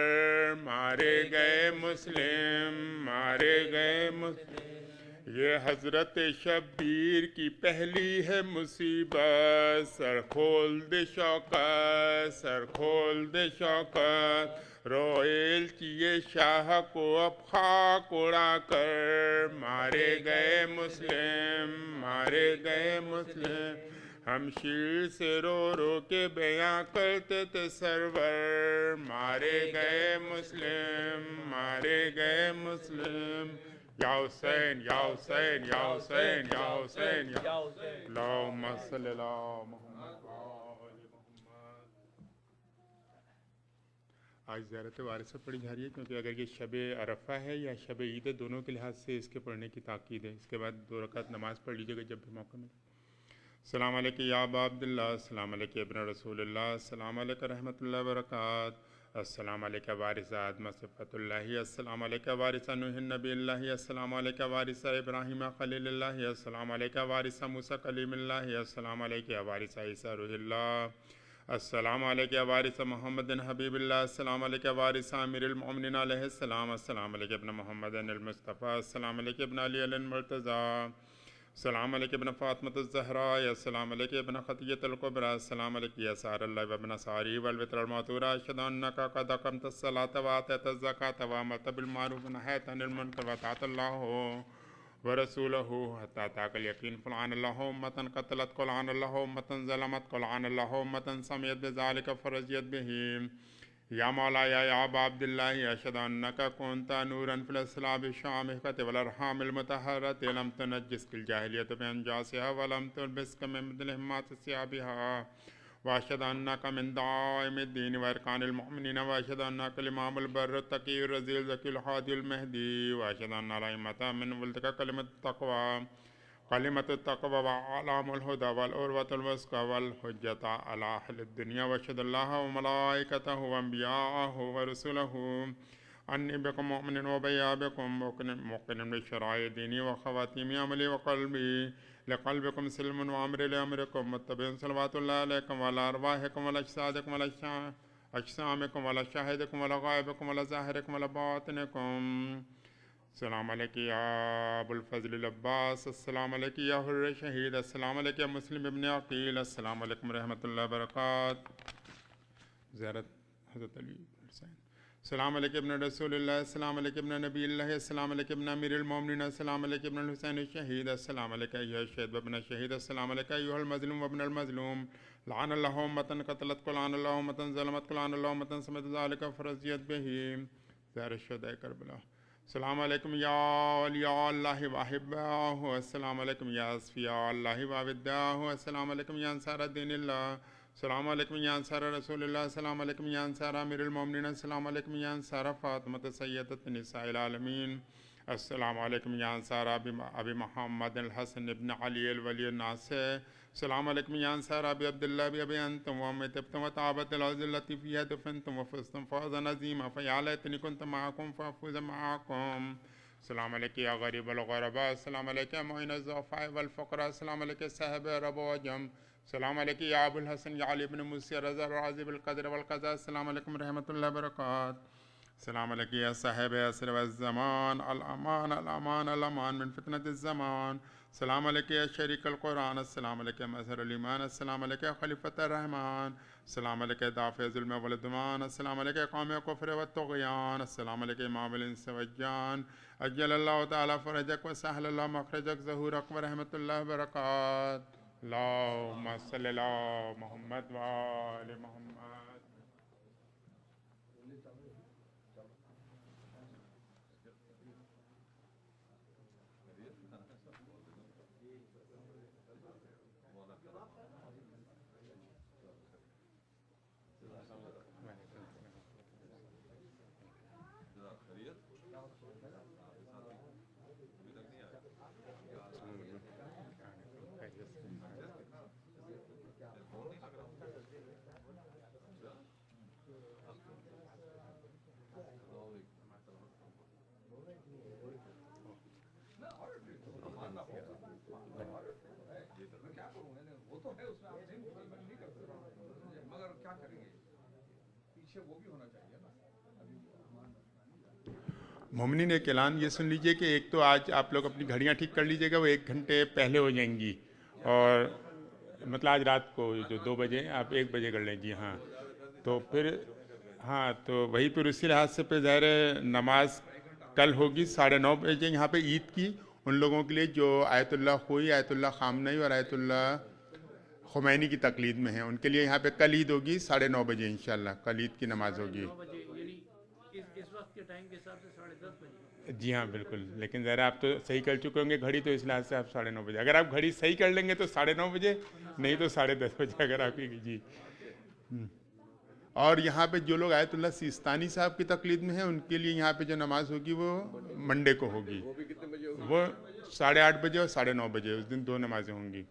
مارے گئے مسلم، مارے گئے مسلم. یہ حضرت شبیر کی پہلی ہے مصیبت، سر کھول دے شوکت، سر کھول دے شوکت. روئیل کیے شاہ کو اب خاک اڑا کر، مارے گئے مسلم، مارے گئے مسلم. ہم شیر سے رو رو کے بیاں کرتے تھے سرور، مارے گئے مسلم، مارے گئے مسلم. یا حسین یا حسین یا حسین یا حسین یا حسین، اللہم صلی علی محمد و آل محمد. آج زیارت وارثہ پڑھی جا رہی ہے کیونکہ اگر یہ شب عرفہ ہے یا شب عید ہے، دونوں کے لحاظ سے اس کے پڑھنے کی تاکید ہے. اس کے بعد 2 رکعت نماز پڑھ لیجیے گا جب بھی موقع ملے. السلام علیکم یا ابا عبداللہ، السلام علیکم ابن رسول اللہ، السلام علیکم رحمۃ اللہ وبرکاتہ، السلام علیکم وارث آدم صفت اللہ، السلام علیکم وارث نوح نبی اللہ، السلام علیکم وارث ابراہیم خلیل اللہ، السلام علیکم وارث موسیٰ کلیم اللہ، السلام علیکم وارث عیسیٰ روح اللہ، السلام علیکم وارث محمد حبیب اللہ، السلام علیکم وارث امیر المؤمنین علیہ السلام، السلام علیکم ابن محمد المصطفیٰ، السلام علیکم ابن علی المرتضیٰ، السلام علیکم ابن فاطمۃ الزہراء، السلام علیکم ابن خطیۃ الکبریٰ، السلام علیکم یا سار اللہ وابن ساری والوتر المعطورہ، اشہد انک قد اقمت الصلاۃ وآتیت الزکاۃ وامرت بالمعروف ونہیت عن المنکر وطاعت اللہ ورسولہ حتی اتاک الیقین. فلعن اللہ امۃ قتلت، قلعن اللہ امۃ ظلمت، قلعن اللہ امۃ سمعت بذلک فرضیت بہ. یا مولا یا ابا عبداللہ، اشہد انک کنت نورا فی الاصلاب الشامخۃ والارحام المطہرۃ، لم تنجس فی الجاہلیۃ بانجاسها ولم تلبسک من مثلہمات ثیابها، واشہد انک من دعائم الدین وارکان المؤمنین، واشہد انک الامام البر التقی الرضی الزکی الہادی المہدی، واشہد ان الائمۃ من ولدک کلمۃ التقوی، کلمۃ التقوی وعلام الہدی والعروۃ الوثقی والحجۃ علی اہل الدنیا، واشہد اللہ وملائکتہ وانبیاءہ ورسلہ انی بکم مؤمن وبیا بکم موقن بشرائع دینی وخواتیم عملی وقلبی، لقلبکم سلم وامر لامرکم متبع صلوات اللہ علیکم وعلی ارواحکم وعلی اجسادکم وعلی اجسامکم وعلی شاہدکم وعلی غائبکم وعلی ظاہرکم وعلی باطنکم. السلام علیکم یا ابو الفضل العباس، السلام علیکم یا حر شہید، السلام علیکم یا مسلم ابن عقیل، السلام علیکم رحمۃ اللہ وبرکاتہ. زیارت حضرت علی حسین. السلام علیکم ابن رسول اللہ، السلام علیکم ابن نبی اللہ، السلام علیکم ابن امیر المومنین، السلام علیکم ابن الحسین الشہید، السلام علیکم ایھا الشہید وابن الشہید، السلام علیکم ایھا المظلوم وابن المظلوم، لعن اللہ امۃ قتلت لعن اللہ امۃ ظلمت لعن اللہ امۃ سمت ذلک فرضیت بہ زہر الشہداء کربلا. السلام علیکم یا اولیاء اللہ واحباہ، السلام علیکم یا اصفیاء اللہ ووداہ، السلام علیکم یا انصار دین اللہ، السلام علیکم یا انصار رسول اللہ، السلام علیکم یا انصار امیر المومنین، السلام علیکم یا انصار فاطمہ سیدۃ نساء العالمین، السلام علیکم یا انصار ابی محمد الحسن ابن علی الولی الناصر، السلام علیکم یا انصار ابی عبداللہ ابی انتم وام طبتم وطابت الارض التي فيها دفنتم وفزتم فوزا عظیما فیا لیتنی کنت معکم فافوز معکم. السلام علیکم یا غریب الغرباء، السلام علیکم معین الضعفاء والفقراء، السلام علیکم صاحب رب و عجم، السلام علیکم یا ابو الحسن یا علی بن موسی رضا العظیم القدر والقضاء، السلام علیکم رحمۃ اللہ وبرکاتہ. السلام علیکم یا صاحب عصر والزمان، الامان الامان الامان من فتنة الزمان، السلام علیکم یا شریک القرآن، السلام علیکم اظہر الایمان، السلام علیکم خلیفۃ الرحمن، السلام علیکم دافع ظلم والعدوان، السلام علیکم قوم کفر والطغیان، السلام علیکم امام الانس والجان، اجل اللہ تعالی فرجک وسہل اللہ مخرجک ظہورک ورحمۃ اللہ وبرکاتہ. اللہم صلی علی محمد وآل محمد. مومنین ایک اعلان یہ سن لیجئے کہ ایک تو آج آپ لوگ اپنی گھڑیاں ٹھیک کر لیجئے گا، وہ 1 گھنٹے پہلے ہو جائیں گی، اور مطلب آج رات کو جو 2 بجے آپ 1 بجے کر لیں. جی ہاں، تو پھر ہاں تو وہی پھر اسی لحاظ سے پھر ظاہر نماز کل ہوگی 9:30 بجے یہاں پہ عید کی، ان لوگوں کے لیے جو آیت اللہ خوئی، آیت اللہ خامنئی اور آیت اللہ خمینی کی تقلید میں ہیں، ان کے لیے یہاں پہ کل عید ہوگی 9:30 بجے انشاءاللہ، کل عید کی نماز ہوگی. اس وقت کے ٹائم کے حساب سے 10:30 بجے. جی ہاں بالکل، لیکن ذرا آپ تو صحیح کر چکے ہوں گے گھڑی، تو اس لحاظ سے آپ 9:30 بجے، اگر آپ گھڑی صحیح کر لیں گے تو 9:30 بجے، نہیں تو 10:30 بجے اگر آپ کی. جی اور یہاں پہ جو لوگ آیت اللہ سیستانی صاحب کی تقلید میں ہیں، ان کے لیے یہاں پہ جو نماز ہوگی وہ منڈے کو ہوگی، وہ 8:30 بجے اور 9:30 بجے، اس دن 2 نمازیں ہوں گی.